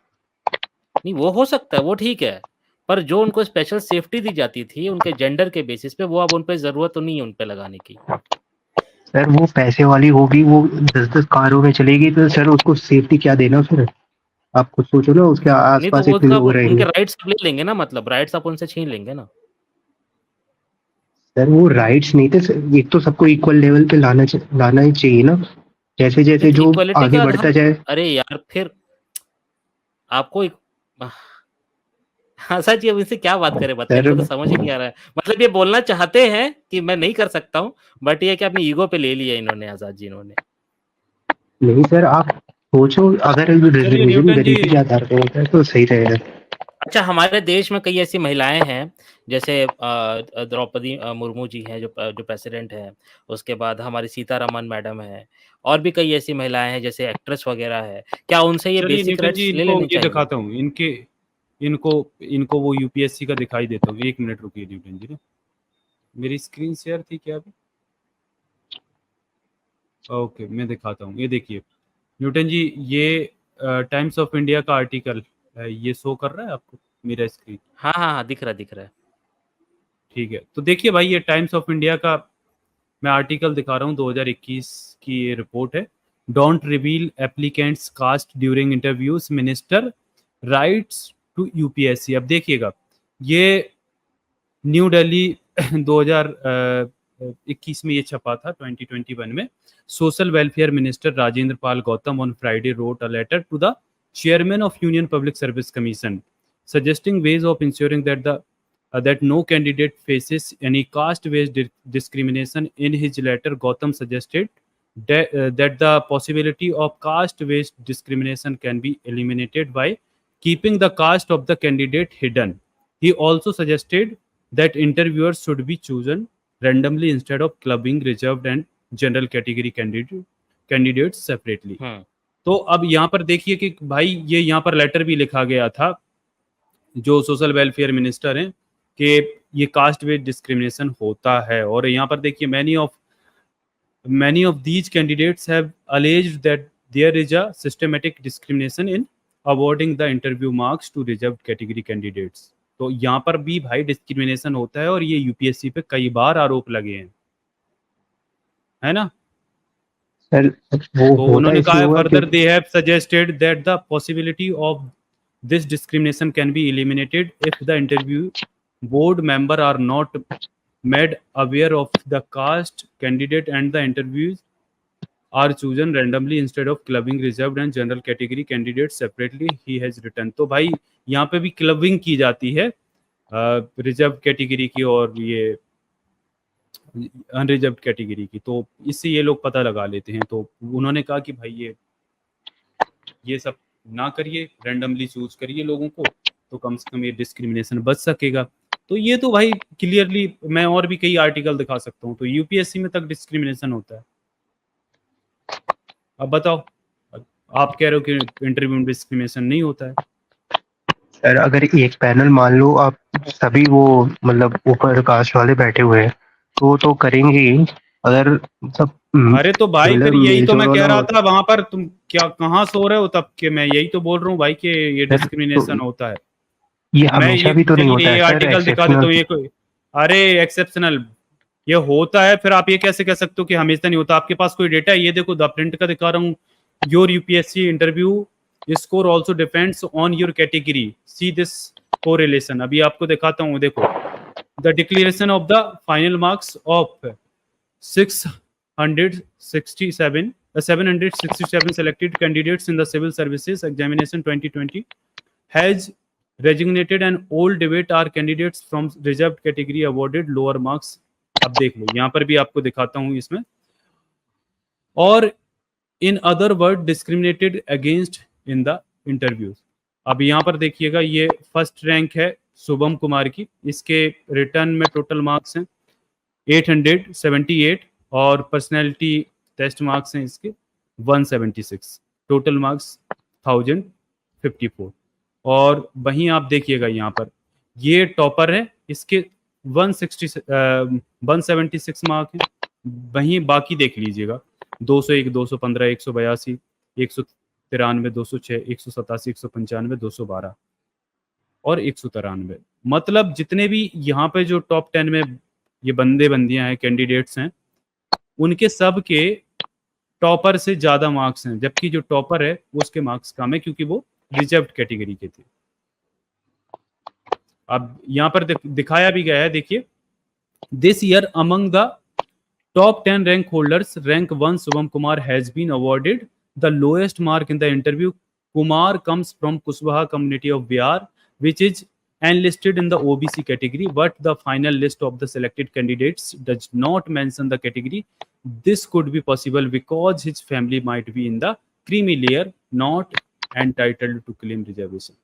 नहीं, वो हो सकता है, वो ठीक है, पर जो उनको स्पेशल सेफ्टी दी जाती थी, उनके जेंडर के बेसिस पे, वो अब उन पे ज़रूरत तो नहीं है उन पे लगाने की। सर वो पैसे वाली होगी वो 10-10 कारों में चलेगी तो सर उसको सेफ्टी क्या देना फिर? आप खुद सोचो ना उसके नहीं तो आस-पास वो इतने उसका लोग उनके रहेंगे। राइट्स आप ले लेंगे ना, मतलब राइट्स आप उनसे छीन लेंगे ना। सर वो राइट्स नहीं थे सर, एक तो सबको इक्वल लेवल पे लाना ही चाहिए ना। नहीं जैसे-जैसे तो जो इक्वालिटी के आगे आधार बढ़ता जाए अरे यार फिर आपको एक हाँ सच, ये इनसे क्या बात करें बताइए, सर हमको तो समझ ही नहीं आ रहा है। मतलब ये बोलना चाहते हैं कि मैं नहीं कर सकता हूँ, बट ये कि अपनी ईगो पे ले लिया इन्होंने, आजाद जी इन्होंने। नहीं सर, आप सोचो अगर चलिए रिजर्वेशन न्यूटन जी, गरीबी के आधार पर होता है तो सही रहेगा। अच्छा, हमारे देश में कई ऐसी महिलाएँ हैं, जैसे द्रौपदी मुर्मू जी हैं, जो प्रेसिडेंट हैं, उसके बाद हमारी सीतारमण मैडम हैं, और भी कई ऐसी महिलाएँ हैं, जैसे एक्ट्रेस वगैरह है। क्या उनसे ये चलिए बेसिक न्यूटन जी, राइट्स ले इनको लेने ये चाहिए? दिखाता हूँ, इनके इनको इनको वो यूपीएससी का दिखाई देता हूँ। 1 मिनट रुकिए न्यूटन जी ना, मेरी स्क्रीन शेयर थी क्या अभी? ओके, मैं दिखाता हूँ। ये देखिए न्यूटन जी, ये टाइम्स ऑफ इंडिया का आर्टिकल है, ये शो कर रहा है आपको मेरा स्क्रीन? हाँ, हाँ, हाँ, दिख रहा है, दिख रहा है। ठीक है, तो देखिए भाई, ये टाइम्स ऑफ इंडिया का मैं आर्टिकल दिखा रहा हूँ, 2021 की ये रिपोर्ट है। Don't reveal applicants caste during interviews, minister writes to UPSC. अब देखिएगा, ये न्यू दिल्ली 2021 में ये छपा था, 2021 में। Social welfare minister Rajendra Pal Gautam on Friday wrote a letter to the chairman of union public service commission suggesting ways of ensuring that no candidate faces any caste-based discrimination. In his letter, Gautam suggested that the possibility of caste-based discrimination can be eliminated by keeping the caste of the candidate hidden. He also suggested that interviewers should be chosen randomly instead of clubbing reserved and general category candidates separately. तो अब यहाँ पर देखिए कि भाई ये यहाँ पर लेटर भी लिखा गया था जो सोशल वेलफेयर मिनिस्टर हैं कि ये कास्ट बेस्ड डिस्क्रिमिनेशन होता है। और यहाँ पर देखिए, many of these candidates have alleged that there is a systematic discrimination in awarding the interview marks to reserved category candidates. तो यहाँ पर भी भाई डिस्क्रिमिनेशन होता है और ये यूपीएससी पे कई बार आरोप लगे हैं, है ना? सर वो तो होता उन्होंने कहा इसलिए है, हुआ फर्दर क्योंकि they have suggested that the possibility of this discrimination can be eliminated if the interview board member are not made aware of the caste candidate and the interviews are chosen randomly instead of clubbing reserved and general category candidates separately, he has written. तो भाई यहाँ पे भी क्लबिंग की जाती है रिजर्व कैटेगरी की और ये अनरिजर्व कैटेगरी की, तो इससे ये लोग पता लगा लेते हैं। तो उन्होंने कहा कि भाई ये सब ना करिए, रैंडमली चूज करिए लोगों को, तो कम से कम ये डिस्क्रिमिनेशन बच सकेगा। तो ये तो भाई क्लियरली मैं और भी कई आर्टिकल दिखा सकता हूँ, तो यूपीएससी में तक डिस्क्रिमिनेशन होता है। अब बताओ, आप कह रहे हो कि इंटरव्यू में डिस्क्रिमिनेशन नहीं होता है। सर अगर एक पैनल मान लो आप सभी वो मतलब ऊपर कास्ट वाले बैठे हुए हैं तो करेंगे ही। अगर सब अरे तो भाई मतलब फिर यही तो मैं मेल-जोल कह वाला रहा हो था, वहां पर तुम क्या कहाँ सो रहे हो तब के? मैं यही तो बोल रहा हूँ भाई कि ये सर, डिस्क्रिमिनेशन तो होता है। ये मैं हमेशा ये भी तो नहीं चलिए होता ये है सर, आर्टिकल दिखा देता हूँ, एक्सेप्शनल। ये कोई अरे एक्सेप्शनल ये होता है, फिर आप ये कैसे कह सकते हो कि हमेशा नहीं होता? आपके पास कोई डेटा है? ये देखो, द प्रिंट का दिखा रहा हूँ। Your UPSC interview score also depends on your category, see this correlation. अभी आपको दिखाता हूँ, देखो, the declaration of the final marks of 767 selected candidates in the civil services examination 2020 has resignated an old debate are candidates from reserved category awarded lower marks. अब देख लो, यहाँ पर भी आपको दिखाता हूँ इसमें, और in other word discriminated against in the interviews. अब यहाँ पर देखिएगा, ये फर्स्ट रैंक है शुभम कुमार की, इसके रिटर्न में टोटल मार्क्स हैं 878 और पर्सनैलिटी टेस्ट मार्क्स हैं इसके 176, टोटल मार्क्स 1054। और वहीं आप देखिएगा यहाँ पर ये टॉपर है, इसके 176 मार्क हैं। वहीं बाकी देख लीजिएगा, 201, 215, 182, 193, 206, 187, 195, 212 और 193। मतलब जितने भी यहाँ पे जो टॉप 10 में ये बंदे बंदियां हैं, कैंडिडेट्स हैं, उनके सब के टॉपर से ज्यादा मार्क्स हैं, जबकि जो टॉपर है उसके मार्क्स कम है क्योंकि वो रिजर्व्ड कैटेगरी के थे। अब यहाँ पर दिखाया भी गया है, देखिए, this year among the top 10 rank holders, rank 1 Shubham Kumar has been awarded the lowest mark in the interview. Kumar comes from Kuswaha community of Bihar, which is and listed in the OBC category, but the final list of the selected candidates does not mention the category. This could be possible because his family might be in the creamy layer, not entitled to claim reservation.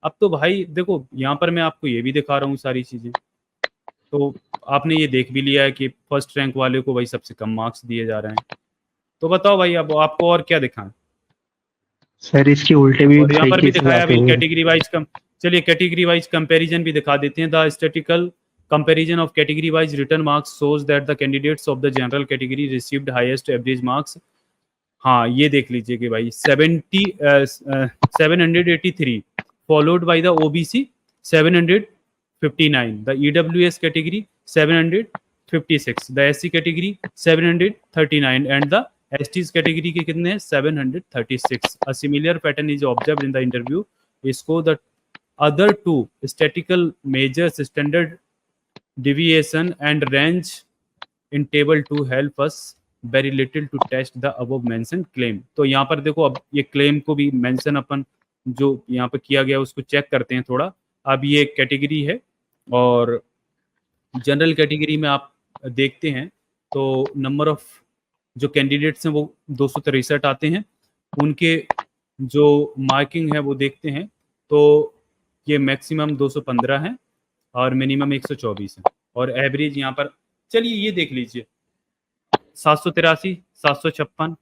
अब तो भाई देखो यहाँ पर मैं आपको ये भी दिखा रहा हूँ सारी चीजें, तो आपने ये देख भी लिया है कि फर्स्ट रैंक वाले को भाई सबसे कम मार्क्स दिए जा रहे हैं। तो बताओ भाई अब आपको और क्या दिखाएं? सर इसके उल्टे भी और यहाँ कई पर भी केसेस दिखाया आते अभी हैं। कैटेगरी वाइज कम, चलिए कैटेगरी वाइज कंपैरिजन भी दिखा देते हैं। The statistical comparison of category wise written marks shows that the candidates of the general category received highest average marks. हाँ ये देख लीजिए कि भाई 783 followed by the OBC 759, the EWS category 756, the SC category 739 and the STs category के कितने हैं 736. A similar pattern is observed in the interview. इसको the other two statistical measures standard deviation and range in table 2 help us very little to test the above mentioned claim. तो यहाँ पर देखो अब ये claim को भी mention अपन जो यहाँ पर किया गया उसको चेक करते हैं थोड़ा। अब ये कैटेगरी है और जनरल कैटेगरी में आप देखते हैं तो नंबर ऑफ जो कैंडिडेट्स हैं वो 263 आते हैं, उनके जो मार्किंग है वो देखते हैं तो ये मैक्सिमम 215 है और मिनिमम 124 है और एवरेज यहाँ पर चलिए ये देख लीजिए 783, 756,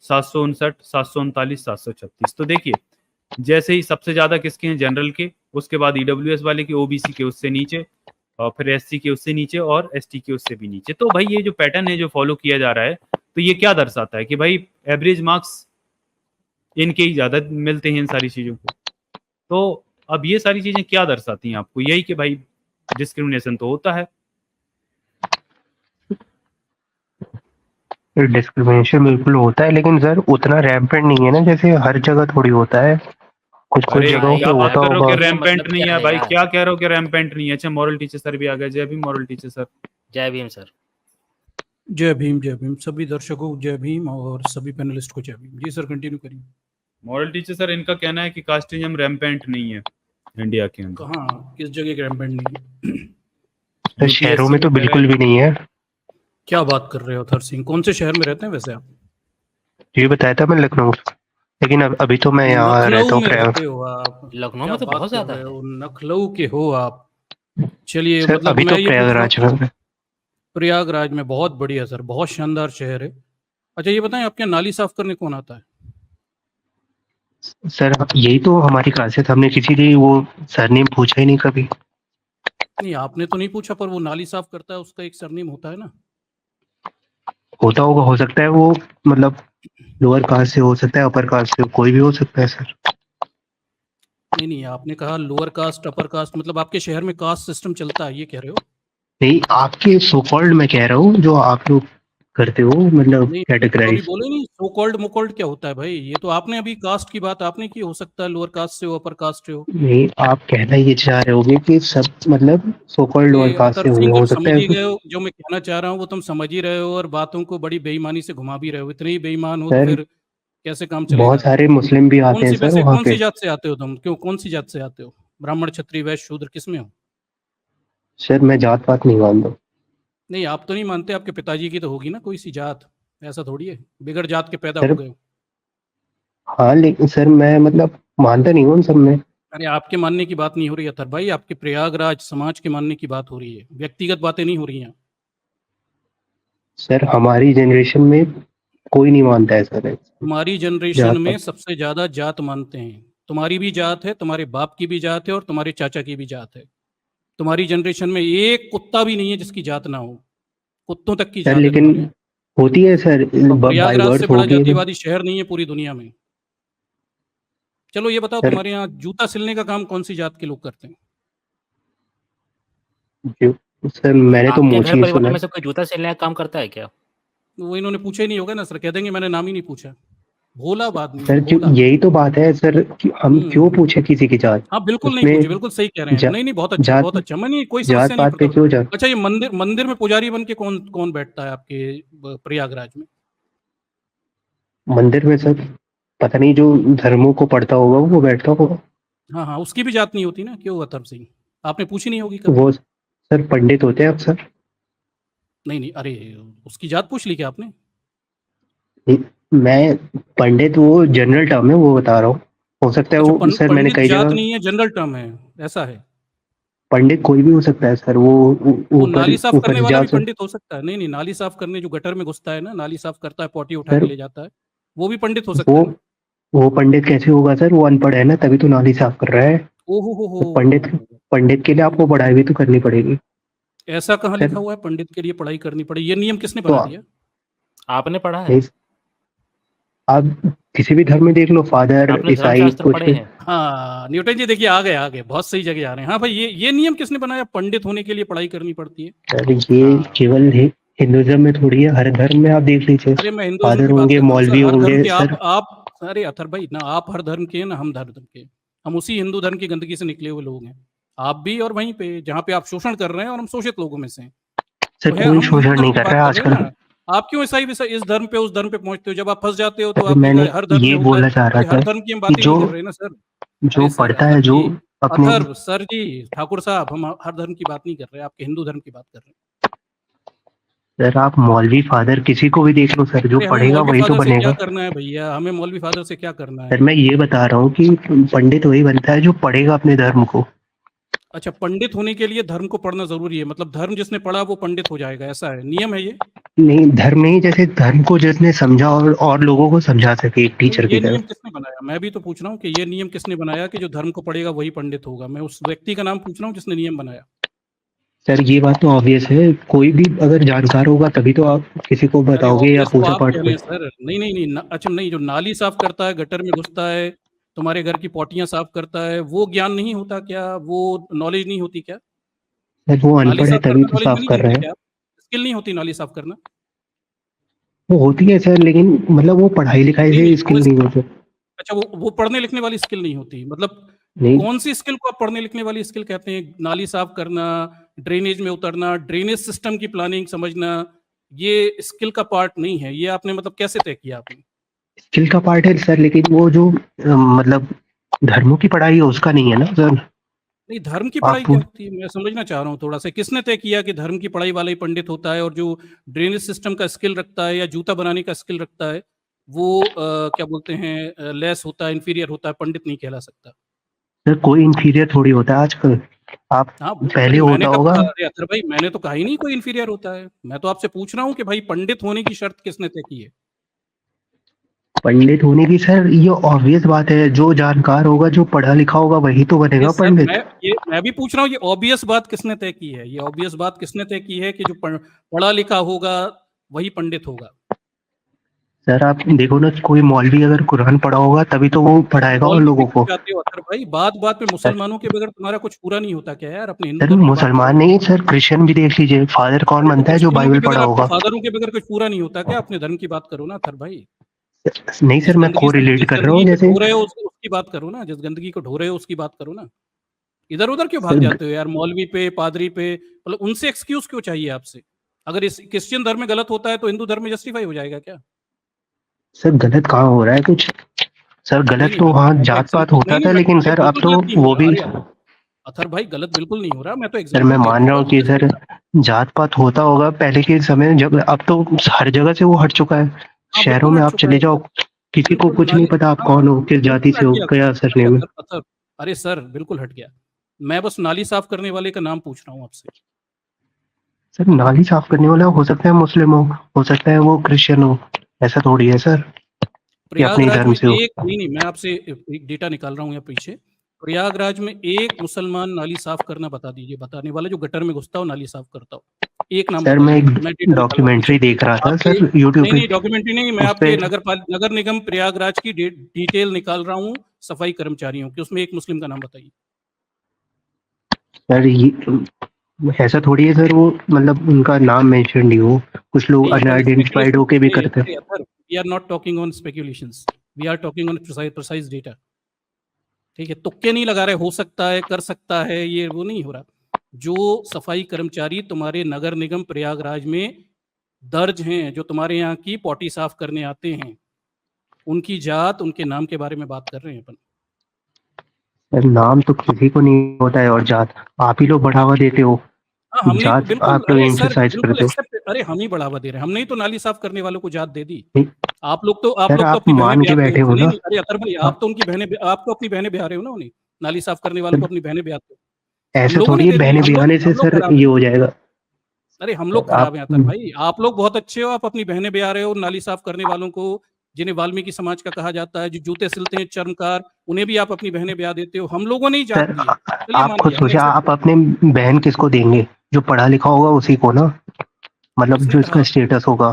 759, 739, 736। तो देखिए जैसे ही सबसे ज्यादा किसके हैं जनरल के, उसके बाद ईडब्ल्यूएस वाले के, ओबीसी के उससे नीचे और फिर एससी के उससे नीचे और एसटी के उससे भी नीचे। तो भाई ये जो पैटर्न है जो फॉलो किया जा रहा है तो ये क्या दर्शाता है कि भाई एवरेज मार्क्स इनके ही ज्यादा मिलते हैं इन सारी चीजों को। तो अब ये सारी चीजें क्या दर्शाती हैं आपको? यही कि भाई डिस्क्रिमिनेशन तो होता है। डिस्क्रिमिनेशन बिल्कुल होता है, लेकिन सर उतना रैम्पेंट नहीं है ना, जैसे हर जगह थोड़ी होता है, कुछ कुछ अरे जगहों पे क्या बात होता कर रहे हो होगा। कि रैम्पेंट मतलब नहीं क्या है है भाई? यार? क्या कह रहे हो कि रैम्पेंट नहीं है? अच्छा मॉरल टीचर सर भी आ गए। जय भीम मॉरल टीचर सर। जय भीम सर। जय भीम सभी दर्शकों को जय भीम और सभी पैनलिस्ट को जय भीम। जी सर कंटिन्यू करिए। मॉरल टीचर सर इनका कहना है कि कास्टिज्म रैम्पेंट नहीं है इंडिया के अंदर। कहाँ किस जगह रैम्पेंट नहीं है? तो शहरों में तो बिल्कुल भी नहीं है। क्या बात कर रहे हो थर सिंह? कौन से शहर में रहते हैं वैसे आप? ये बताया था मैं लखनऊ, लेकिन अभी तो मैं यहाँ रहता हूँ प्रयाग। लखनऊ में तो बहुत ज्यादा है। लखनऊ के हो आप? चलिए सर मतलब अभी तो प्रयागराज में। प्रयागराज में बहुत बढ़िया सर, बहुत शानदार शहर है। अच्छा ये बताएं आपके नाली साफ करने कौन आता है? सर यही तो हमारी खासियत, हमने किसी ने वो सरनेम पूछा ही नहीं कभी। नहीं आपने तो नहीं पूछा, पर वो नाली साफ करता है उसका एक सरनेम होता है ना। होता होगा, हो सकता है वो मतलब लोअर कास्ट से हो सकता है, अपर कास्ट से, कोई भी हो सकता है सर। नहीं आपने कहा लोअर कास्ट अपर कास्ट, मतलब आपके शहर में कास्ट सिस्टम चलता है ये कह रहे हो? नहीं आपके सो कॉल्ड मैं कह रहा हूँ जो आप लोग करते हो, मतलब कैटेगराइज। बोले नहीं सो कॉल्ड मुकॉल्ड क्या होता है भाई? ये तो आपने अभी कास्ट की बात आपने की, हो सकता है लोअर कास्ट से हो अपर कास्ट से हो। नहीं आप कहना ये चाह रहे होगे कि सब मतलब सो कॉल्ड लोअर कास्ट से हो सकता है। जो मैं कहना चाह रहा हूँ वो तुम समझ ही रहे हो और बातों को बड़ी बेईमानी से घुमा भी रहे हो। इतने ही बेईमान हो तो फिर कैसे काम चलेगा? बहुत सारे मुस्लिम भी आते हैं सर वहाँ पे। कौन सी जात से आते हो तुम? क्यों कौन सी जात से आते हो? ब्राह्मण क्षत्रिय वैश्य शूद्र किस में हो? सर मैं जात पात नहीं मानता। नहीं आप तो नहीं मानते, आपके पिताजी की तो होगी ना कोई सी जात, ऐसा थोड़ी है बिगड़ जात के पैदा हो गए। हाँ लेकिन सर मैं मतलब मानता नहीं हूँ उन सब में। अरे आपके मानने की बात नहीं हो रही है अथर भाई, आपके प्रयागराज समाज के मानने की बात हो रही है, व्यक्तिगत बातें नहीं हो रही हैं। सर हमारी जनरेशन में कोई नहीं मानता है सर। तुम्हारी जनरेशन में सबसे ज्यादा जात मानते हैं। तुम्हारी भी जात है, तुम्हारे बाप की भी जात है और तुम्हारे चाचा की भी जात है। तुम्हारी जनरेशन में एक कुत्ता भी नहीं है जिसकी जात ना हो, कुत्तों तक की जात लेकिन होती है सर। प्रयागराज से बड़ा जातिवादी शहर नहीं है पूरी दुनिया में। चलो ये बताओ तुम्हारे यहाँ जूता सिलने का काम कौन सी जात के लोग करते हैं? सर मैंने तो मोची सुना में से कोई जूता सिलने का काम करता है क्या? वो इन्होंने पूछा ही नहीं होगा ना सर, कह देंगे मैंने नाम ही नहीं पूछा। भोला बात नहीं सर, यही तो बात है सर कि हम क्यों पूछे किसी की जात? हाँ बिल्कुल नहीं पूछे, बिल्कुल सही कह रहे हैं। नहीं बहुत अच्छा बहुत अच्छा। मैं कोई समस्या नहीं पे क्यों जात? अच्छा ये मंदिर में पुजारी बन के कौन बैठता है आपके प्रयागराज में? मंदिर में सर पता नहीं, जो धर्मों को पढ़ता होगा वो बैठता होगा। हाँ हाँ, उसकी भी जात नहीं होती ना, क्यों अथर्व सिंह? आपने पूछी नहीं होगी कभी? वो सर पंडित होते हैं अक्सर। नहीं नहीं, अरे उसकी जात पूछ ली क्या आपने? मैं पंडित वो जनरल टर्म है, वो बता रहा हूँ। हो सकता है अच्छा, वो सर मैंने पंडित कई जात जगह नहीं है, जनरल टर्म है, ऐसा है। पंडित कोई भी हो सकता है सर, वो वो ऊपर नाली साफ ऊपर करने वाला जा भी सर। पंडित हो सकता है। नहीं नहीं, नाली साफ करने जो गटर में घुसता है ना, नाली साफ करता है, पॉटी उठा के सर ले जाता है, वो भी पंडित हो सकता वो है ना। वो पंडित कैसे होगा सर? वो अनपढ़ है ना, तभी तो नाली साफ कर रहा है। ओहो तो पंडित पंडित के लिए आपको पढ़ाई भी तो करनी पड़ेगी ऐसा कहाँ सर। लिखा हुआ है पंडित के लिए पढ़ाई करनी पड़े? ये नियम किसने तो बना दिया? आपने पढ़ा है? नहीं, आप किसी भी धर्म में देख लो, फादर आपने ईसाई धर्मशास्त्र कुछ पढ़े भी। हैं? हाँ न्यूटन जी, देखिए आ गए, बहुत सही जगह आ रहे हैं। हाँ भाई, ये नियम किसने बनाया, पंडित होने के लिए पढ़ाई करनी पड़ती है? सर ये हाँ। केवल हिंदुइज्म में थोड़ी है, हर धर्म में आप देख लीजिए। अरे मैं हिंदुइज्म फादर की बात होंगे, कर रहा हूँ सर, मौलवी हर धर्म होंगे के सर। आप अरे अथर भाई ना, आप हर धर्म के हैं ना हम धर्म के, हम उसी हिंदू धर्म की गंदगी से निकले हुए लोग हैं, आप भी। और वहीं पे जहाँ पे आप शोषण कर रहे हैं और हम शोषित लोगों में से हैं। सर तो है, कोई हम हिंदू शोषण धर्म नहीं की कर बात रहा है कर रहे हैं आजकल। ना। आप क्यों ईसाई इस धर्म पे उस धर्म पे पहुंचते हो? जब आप फंस जाते हो तो सर आपने मैंने कहा हर धर्म में ये होता है। बोलना चाह रहा अरे हर था धर्म की हम कि बातें नहीं कर रहे ना सर। जो अरे सर पढ़ता अथर्व है, जो जी, अपने अथर्व सर जी, ठाकुर साहब, हम हर धर्म की बात नहीं कर रहे, आपके हिंदू धर्म की बात कर रहे हैं। सर आप मौलवी फादर किसी को भी देख लो सर, जो अरे हमें पढ़ेगा मौलवी वही तो फादर से क्या बनेगा। करना है भैया, हमें मौलवी फादर से क्या करना सर है? मैं ये बता रहा हूँ कि पंडित वही बनता है जो पढ़ेगा अपने धर्म को। अच्छा, पंडित होने के लिए धर्म को पढ़ना जरूरी है, मतलब धर्म जिसने पढ़ा वो पंडित हो जाएगा, ऐसा है, नियम है ये? नहीं, धर्म नहीं, जैसे धर्म को जिसने समझा और लोगों को समझा सके एक नहीं, टीचर की ये तरह। नियम किसने बनाया? मैं भी तो पूछ रहा हूँ कि ये नियम किसने बनाया कि जो धर्म को पढ़ेगा वही पंडित होगा? मैं उस व्यक्ति का नाम पूछ रहा हूँ जिसने नियम बनाया। सर ये बात तो ऑब्वियस है, कोई भी अगर जानकार होगा तभी तो आप किसी को अरे बताओगे या ऑब्वियस तो पूजा आप पाठ कह रहे कर। हैं सर। नहीं नहीं नहीं, अच्छा नहीं, जो नाली साफ करता है, गटर में घुसता है, तुम्हारे घर की पॉटियां साफ करता है, वो ज्ञान नहीं होता क्या? वो नॉलेज नहीं होती क्या? सर वो नाली अनपढ़ है साफ तभी करना तो नॉलेज में साफ नहीं कर रहे गिनता हैं। क्या? स्किल नहीं होती नाली साफ करना? वो होती है सर, लेकिन मतलब वो पढ़ाई लिखाई नहीं नहीं, से स्किल नहीं होते। अच्छा वो पढ़ने लिखने वाली स्किल नहीं होती, मतलब नहीं कौन सी स्किल को आप पढ़ने लिखने वाली स्किल कहते हैं? नाली साफ करना, ड्रेनेज में उतरना, ड्रेनेज सिस्टम की प्लानिंग समझना, ये स्किल का पार्ट नहीं है। ये आपने मतलब कैसे तय किया आपने? स्किल का पार्ट है सर, लेकिन वो जो मतलब धर्मों की पढ़ाई है उसका नहीं है ना सर। नहीं, धर्म की पढ़ाई आप क्या होती है, मैं समझना चाह रहा हूँ थोड़ा सा। किसने तय किया कि धर्म की पढ़ाई वाला ही पंडित होता है, और जो ड्रेनेज सिस्टम का स्किल रखता है या जूता बनाने का स्किल रखता है वो क्या बोलते हैं, लेस होता है, इंफीरियर होता है, पंडित नहीं कहला सकता? सर कोई इंफीरियर थोड़ी होता है आजकल। आप हाँ पहले नहीं, मैंने होता कब होगा। कहा? अरे अतर भाई, मैंने तो कहा ही नहीं कोई इंफीरियर होता है। मैं तो आपसे पूछ रहा हूँ कि भाई पंडित होने की शर्त किसने तय की है? पंडित होने की सर ये ऑब्वियस बात है, जो जानकार होगा, जो पढ़ा लिखा होगा वही तो अरे बनेगा सर, पंडित। मैं भी पूछ रहा हूँ, ये ऑब्वियस बात किसने तय की है? ये ऑब्वियस बात किसने तय की है कि जो पढ़ा लिखा होगा वही पंडित होगा? सर आप देखो ना, कोई मौलवी अगर कुरान पढ़ा होगा तभी तो वो पढ़ाएगा और मौलवी पे लोगों क्यों को। जाते हो अतर भाई? बात बात पे सर मुसलमानों के बगैर तुम्हारा कुछ पूरा नहीं होता क्या यार? अपने हिंदू सर धर्म की बात करो। मुसलमान नहीं सर, क्रिश्चियन भी देख लीजिए, फादर कौन अरे तो बनता है? जो क्रिश्चियनों के बाइबल बगैर, पढ़ा आपके होगा। फादरों के बगैर कुछ पूरा नहीं होता क्या? अपने धर्म की बात करो ना अतर भाई। नहीं सर, मैं को रिलेट जिस कर रहा गंदगी हूँ को जैसे। ढो रहे हो उसकी बात करो ना, जिस गंदगी को ढो रहे हो उसकी बात करो ना। इधर उधर क्यों भाग सर जाते हो यार? मौलवी पे, पादरी पे, मतलब उनसे एक्सक्यूज क्यों चाहिए आपसे? अगर इस क्रिश्चियन धर्म में गलत होता है तो हिंदू धर्म में जस्टिफाई हो जाएगा क्या? सर गलत कहाँ हो रहा है कुछ? सर नहीं गलत नहीं, तो हाँ मैं तो जात पात एग्जाम्पल, नहीं होता नहीं, था, मैं लेकिन अरे सर अब बिल्कुल तो गलत नहीं हो वो रहा। भी। अरे अथर भाई, गलत बिल्कुल नहीं हो रहा, मैं तो सर मैं एग्जाम्पल दे रहा मान हूँ रहा कि हूँ कि ऑब्वियस सर होता है। जात पात होता होगा पहले के समय, जब अब तो हर जगह से वो हट चुका है। हाँ शहरों बिल्कुल में हट आप चुका चले है जाओ, सर। किसी को बिल्कुल कुछ नहीं नाली, पता आप हाँ कौन हो, किस जाति बिल्कुल से हट हो, गया क्या सर। अरे सरनेम है। अथर, अरे सर बिल्कुल हट गया। मैं बस नाली साफ करने वाले का नाम पूछ रहा हूँ आपसे। सर नाली साफ करने वाला हो सकता है मुस्लिम हो सकता है वो क्रिश्चियन हो, ऐसा थोड़ी है सर कि अपने ही प्रयागराज धर्म में से हो। एक, नहीं नहीं, मैं आपसे एक डेटा निकाल रहा हूँ यहाँ पीछे। प्रयागराज में एक मुसलमान नाली साफ करना बता दीजिए, बताने वाला जो गटर में घुसता हो नाली साफ करता हो। एक नाम सर मैं बताइए, एक मैं डेटा निकाल रहा हूँ पीछे। डॉक्यूमेंट्री देख रहा था आपके, सर यूट्यूब नहीं पे। नहीं, डॉक्यूमेंट्री नहीं, मैं उस पे आपके नगर निगम प्रयागराज की डिटेल निकाल रहा हूँ सफाई कर्मचारियों की, उसमें एक मुस्लिम का नाम बताइए। सर ये ऐसा थोड़ी है सर, वो मतलब उनका नाम मेंशन नहीं हो, कुछ लोग नहीं, अपन अनआइडेंटिफाइड स्पेकुलेशन, होके भी अरे करते हैं। अरे अतर, we are not talking on speculations, we are talking on precise data. ठीक है, तुक्के नहीं लगा रहे, हो सकता है, कर सकता है, ये वो नहीं हो रहा। जो सफाई कर्मचारी तुम्हारे नगर निगम प्रयागराज में दर्ज हैं, जो तुम्हारे यहाँ की पॉटी साफ करने आते हैं, उनकी जात, उनके नाम के बारे में बात कर रहे हैं अपन। सर नाम तो किसी को नहीं होता है और जात आप ही लोग बढ़ावा देते हो। हाँ, हमने जात बिल्कुल, आप लोग अरे सर एम्फसाइज बिल्कुल करते हो। एक्सेप्ट, अरे हम ही बढ़ावा दे रहे हैं, हमने ही तो नाली साफ करने वालों को जात दे दी। नहीं, आप लोग तो सर आप अपनी बहनें मान के ब्याहते हो बैठे हो उनसे, ना। नहीं, अरे अतर भाई आप तो उनकी बहनें, आप तो अपनी बहनें ब्याह रहे हो ना उन्हें, नाली साफ करने वालों को अपनी बहनें ब्याहते हो। हम ऐसा लोगों ने थोड़ी है दे दी, बहनें ब्याहने से हम लोग सर खराब ये हैं। हो जाएगा। अरे हम लोग सर खराब आप हैं अतर भाई, आप लोग बहुत अच्छे हो, आप अपनी बहनें ब्याह रहे हो नाली साफ करने वालों को, जिन्हें वाल्मीकि समाज का कहा जाता है, जो जूते सिलते हैं चर्मकार, उन्हें भी आप अपनी बहनें ब्याह देते हो। हम लोगों ने ही जात सर दिया, चलिए आप मान खुद लिया, हम सोचिए एक्सेप्ट आप करते अपने बहन किसको देंगे? जो पढ़ा लिखा होगा उसी को ना, हैं। मतलब किसने जो कहा इसका स्टेटस होगा।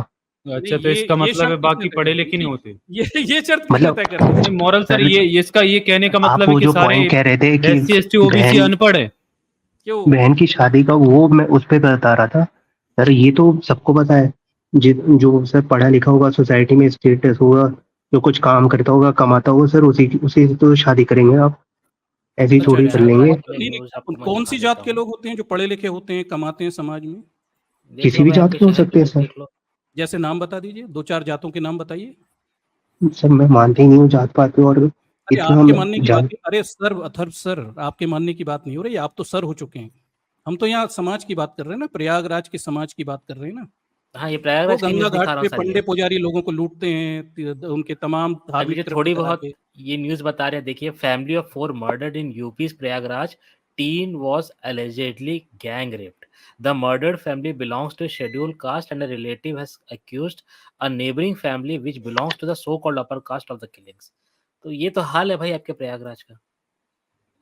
अच्छा, नहीं, तो इसका ये मतलब है शर्त किसने बाकी तय पढ़े कर दी लिखे नहीं जी? होते। ये शर्त किसने मतलब तय कर दी? नहीं, मॉरल सर, सर ये इसका ये कहने का मतलब आप है वो कि जो सारे पॉइंट कह रहे थे कि SC ST OBC बहन अनपढ़ है। क्यों? बहन की शादी का वो मैं उस पे बता रहा था। सर ये तो सबको पता है, जो सर पढ़ा लिखा होगा, सोसाइटी में स्टेटस होगा, जो कुछ काम करता होगा, कमाता होगा, सर उसी उसी से तो शादी करेंगे आप, ऐसे ही रुक अच्छा थोड़ी जाइए, कर अच्छा, मैं लेंगे। आपको एक नहीं न्यूज़ नहीं, आपको मैं कौन दिखा सी देता जात के हूँ। लोग होते हैं जो पढ़े लिखे होते हैं, कमाते हैं समाज में? देख किसी लो भी भाई, जात आपके के हो शहर की सकते हैं न्यूज़ सर। देख लो। जैसे नाम बता दीजिए, 2-4 जातों के नाम बताइए। सर मैं मानते ही नहीं हूँ जात पात पे, और अरे इतना आपके मानने की बात जान नहीं, अरे सर अथर्व सर, आपके मानने की बात नहीं हो रही, आप तो सर हो चुके हैं। हम तो यहाँ समाज की बात कर रहे हैं ना, प्रयागराज के समाज की बात कर रहे हैं ना। हाँ, ये वो प्रयागराज की गंगा न्यूज़ घाट दिखा रहा हूँ पे सर पंडे ये। पुजारी लोगों को लूटते हैं, उनके तमाम अभी जो धार्मिक तृप्ति थोड़ी करा बहुत के। ये न्यूज़ बता रहे हैं, देखिए, family of 4 murdered in UP's Prayagraj, teen was allegedly gang raped. The murdered family belongs to a scheduled caste and a relative has accused a neighboring family which belongs to the so-called upper caste of the killings. तो ये तो हाल है भाई आपके प्रयागराज का,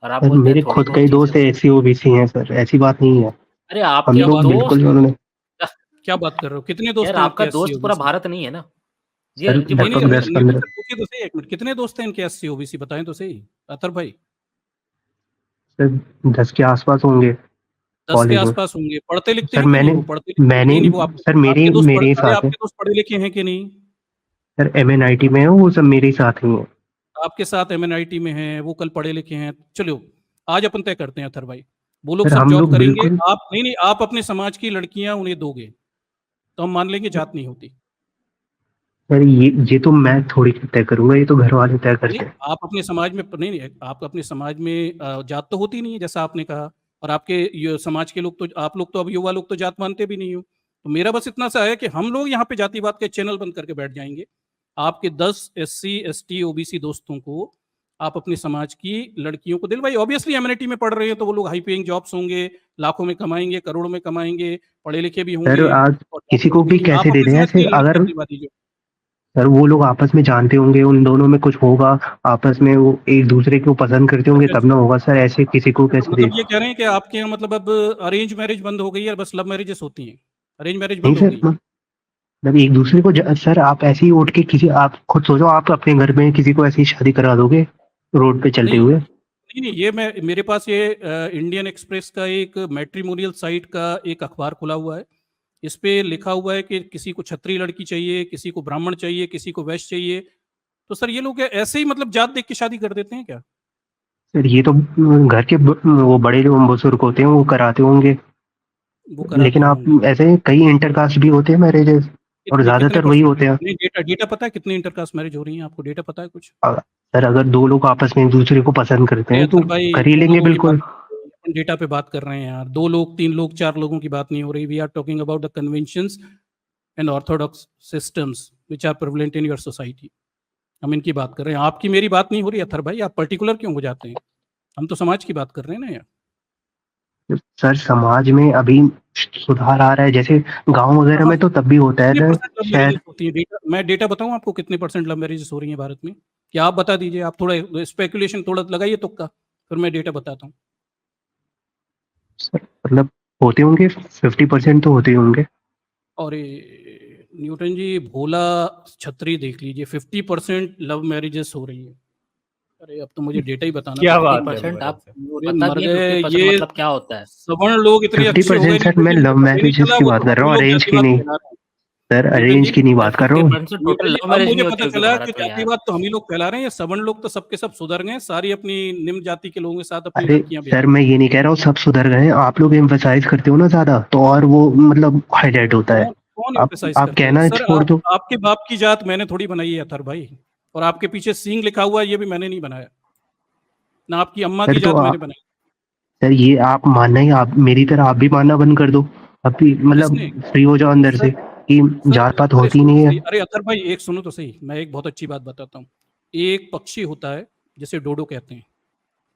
और आप सर बोलते हैं मेरे थोड़ी खुद बहुत कई चीजें दोस्त होती ऐसी ओबीसी हैं सर, ऐसी बात नहीं है। हैं। अरे हम आपके क्या लोग बात कर रहे हो? बिल्कुल दोस्त, उन्होंने क्या बात कर रहे हो? कितने यार दोस्त हैं आपका आपके एससी दोस्त पूरा ओबीसी? भारत नहीं है ना। जी सर जी नहीं बोलिए नहीं, लगभग बोलिए। दस नहीं पंद्रह सर, पूछिए तो सही, एक मिनट, कितने दोस्त हैं इनके एससी ओबीसी, बताएं तो सही अतर भाई। सर 10 के आसपास होंगे 10 के कॉलेज में। आसपास होंगे। पढ़ते लिखते सर हैं कि नहीं मैंने वो? पढ़ते लिखते मैंने नहीं नहीं, वो आप, सर मेरे आपके दोस्त मेरे ही अरे साथ है। आपके दोस्त पढ़े लिखे हैं कि नहीं? सर MNIT में है, वो सब मेरे ही साथ ही है। आपके साथ एमएनआईटी में हैं, वो कल पढ़े लिखे हैं। चलो आज अपन तय करते हैं अतर भाई, वो लोग सर सब हम जॉब लोग करेंगे, बिल्कुल, आप नहीं नहीं, आप अपने समाज की लड़कियां उन्हें दोगे तो हम मान लेंगे जात नहीं होती। सर ये तो मैं थोड़ी तय करूंगा, ये तो घर वाले तय नहीं, करते हैं। आप अपने समाज में नहीं नहीं, आप अपने समाज में जात तो होती नहीं है जैसा आपने कहा, और आपके समाज के लोग तो, आप लोग तो, अब युवा लोग तो जात मानते भी नहीं हो। तो मेरा बस इतना सा है कि हम लोग यहाँ पे जातिवाद के चैनल बंद करके बैठ जाएंगे। आपके 10 SC ST OBC दोस्तों को आप अपने समाज की लड़कियों को दिलवाइए। ऑब्वियसली एमएनआईटी में पढ़ रहे हैं तो वो लोग हाई पेइंग जॉब्स होंगे, लाखों में कमाएंगे, करोड़ों में कमाएंगे, पढ़े लिखे भी सर होंगे आज और किसी जाते को भी भी नहीं। आप कैसे दे अपने दें समाज ऐसे, की अगर लड़कियां दिलवा दीजिए। सर वो लोग आपस में जानते होंगे, उन दोनों में कुछ होगा, आपस में वो एक दूसरे को पसंद करते होंगे, अच्छा तब अच्छा, ना होगा सर, ऐसे किसी को तो कैसे दे। मतलब ये कह रहे हैं कि आपके यहाँ मतलब अब अरेंज मैरिज बंद हो गई है, बस लव मैरिजेस होती हैं, अरेंज मैरिज नहीं बंद हो सर, गई। मतलब एक दूसरे को सर आप ऐसे ही उठ के किसी, आप खुद सोचो, आप अपने घर में किसी को ऐसी ही शादी करा दोगे रोड पे चलते नहीं हुए? नहीं नहीं, ये मैं, मेरे पास ये इंडियन एक्सप्रेस का एक मैट्रिमोनियल साइट का एक अखबार खुला हुआ है। इस पे लिखा हुआ है कि किसी को क्षत्रिय लड़की चाहिए, किसी को ब्राह्मण चाहिए, किसी को वैश्य चाहिए। तो सर ये लोग क्या ऐसे ही मतलब जात देख के शादी कर देते हैं क्या? सर ये तो घर के वो बड़े जो बुजुर्ग होते हैं वो कराते होंगे, वो कराते लेकिन आप होंगे। ऐसे कई इंटरकास्ट भी होते हैं मैरिजेस, और कितने कितने ज्यादातर वही परसेंट? होते हैं। नहीं, डेटा डेटा पता है कितनी इंटरकास्ट मैरिज हो रही है? आपको डेटा पता है कुछ? सर अगर दो लोग आपस में एक दूसरे को पसंद करते अरे हैं तो अतर भाई, कर ही दो लेंगे लोगों की बात बिल्कुल। नहीं, अपन डेटा पे बात कर रहे हैं यार। 2 लोग, 3 लोग, 4 लोगों की बात नहीं हो रही। We are talking about the conventions and orthodox systems which are prevalent in your society. हम इनकी बात कर रहे हैं, आपकी मेरी बात नहीं हो रही अथर भाई। आप पर्टिकुलर क्यों हो जाते हैं? हम तो समाज की बात कर रहे हैं ना यार। सर समाज में अभी सुधार आ रहा है, जैसे गांव वगैरह हाँ, में तो तब भी होता है कितने ना। परसेंट लव मैरिजेस शहर होती है? डेटा, मैं डेटा बताऊं आपको कितने परसेंट लव मैरिजेस हो रही है भारत में? क्या आप बता दीजिए, आप थोड़ा स्पेकुलेशन थोड़ा लगाइए तुक्का, फिर मैं डेटा बताता हूँ। सर मतलब होते होंगे, 50% तो होते ही होंगे। और न्यूटन जी, भोला छतरी देख लीजिए, 50% लव मैरिजेस हो रही है। अरे अब तो मुझे डेटा ही बताना क्या पड़ेगा। बात है 50% मोहर्रम आप सर। अरे बता मर दिए गए 50% ये मतलब क्या होता है? सवर्ण लोग इतने अच्छे हो गए 50% सर न्यूटन मैं जी, मुझे लव पता ही नहीं मैरिजेस चला। की वो बात तो कर रहा हम हूँ, लोग अरेंज की जातिवाद नहीं। फैला रहे हैं। सर न्यूटन अरेंज जी, की नहीं बात कर रहा हूँ। 50% न्यूटन टोटल जी, लव अब मैरिज मुझे नहीं पता होती होगी चला कि भारत में यार। जातिवाद तो हम ही लोग फैला रहे हैं। ये सवर्ण लोग तो सबके सब सुधर गए, सारी अपनी निम्न जाति के लोगों के साथ अपनी अरे लड़कियां ब्याह सर रहे मैं ये नहीं कह रहा हूँ सब सुधर गए हैं, आप लोग एम्फसाइज करते हो ना ज्यादा, तो और वो मतलब हाईलाइट होता हैं। है। कौन कौन आप एम्फेसाइज आप करते हैं कहना सर? छोड़ दो। आपके बाप की जात मैंने थोड़ी बनाई है अथर भाई, और आपके पीछे सिंह लिखा हुआ है ये भी मैंने नहीं बनाया। ना आपकी अम्मा सर की तो जात मैंने आप बनाई। सर ये आप मानना ही, आप मेरी तरह आप भी मानना बंद कर दो, आप भी मतलब किसने? फ्री हो जाओ अंदर सर से कि सर जात पात अरे होती सुनो तो नहीं है। सही, अरे अतर भाई एक सुनो तो सही, मैं एक बहुत अच्छी बात बताता हूँ। एक पक्षी होता है जिसे डोडो कहते हैं,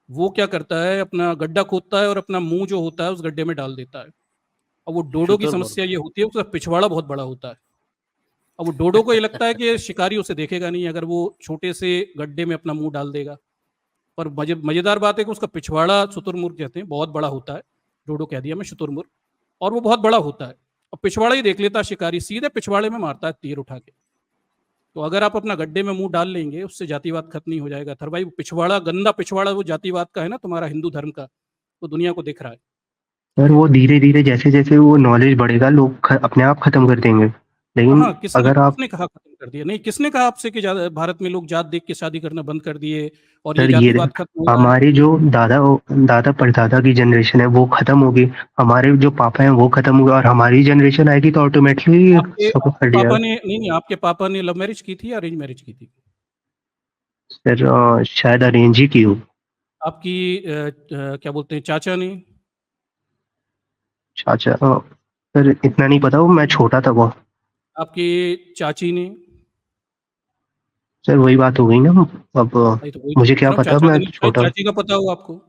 वो क्या करता है, अपना गड्ढा खोदता है और अपना मुंह जो होता है उस गड्ढे में डाल देता है। अब वो डोडो की शुतुरमुर्ग। समस्या ये होती है, उसका पिछवाड़ा बहुत बड़ा होता है। अब वो डोडो को ये लगता है कि शिकारी उसे देखेगा नहीं अगर वो छोटे से गड्ढे में अपना मुंह डाल देगा। पर मजेदार बात है कि उसका पिछवाड़ा शुतुरमुर्ग कहते हैं बहुत बड़ा होता है। डोडो कह दिया मैं, शुतुरमुर्ग, और वो बहुत बड़ा होता है। और पिछवाड़ा ही देख लेता है शिकारी, सीधे पिछवाड़े में मारता है तीर उठा के। तो अगर आप अपना गड्ढे में मुंह डाल लेंगे, उससे जातिवाद खत्म नहीं हो जाएगा। थर भाई, वो पिछवाड़ा, गंदा पिछवाड़ा वो जातिवाद का है ना, तुम्हारा हिंदू धर्म का, वो दुनिया को दिख रहा है। सर वो धीरे धीरे जैसे जैसे वो नॉलेज बढ़ेगा लोग अपने आप खत्म कर देंगे, लेकिन हाँ, किसने अगर आप किसने कहा खत्म कर दिया? नहीं, किसने कहा आपसे कि भारत में लोग जात देख के शादी करना बंद कर दिए और ये सर ये जातिवाद खत्म हो रहा है? हमारी जो दादा दादा परदादा की जनरेशन है वो खत्म होगी, हमारे जो पापा हैं वो खत्म होगी, और हमारी जनरेशन आएगी तो ऑटोमेटिकली आपके सब आपके हट पापा जाएगा। ने नहीं नहीं आपके पापा ने लव मैरिज की थी या अरेंज मैरिज की थी? सर शायद अरेंज ही की हो। आपकी क्या बोलते हैं, चाचा ने? चाचा सर इतना नहीं पता, वो मैं छोटा था बहुत। आपकी चाची ने? सर वही बात हो गई ना, अब नहीं तो वही तो मुझे पूछ क्या रहा हूँ, पता, चाचा का मैं नहीं, शायद छोटा। चाची का पता हो आपको।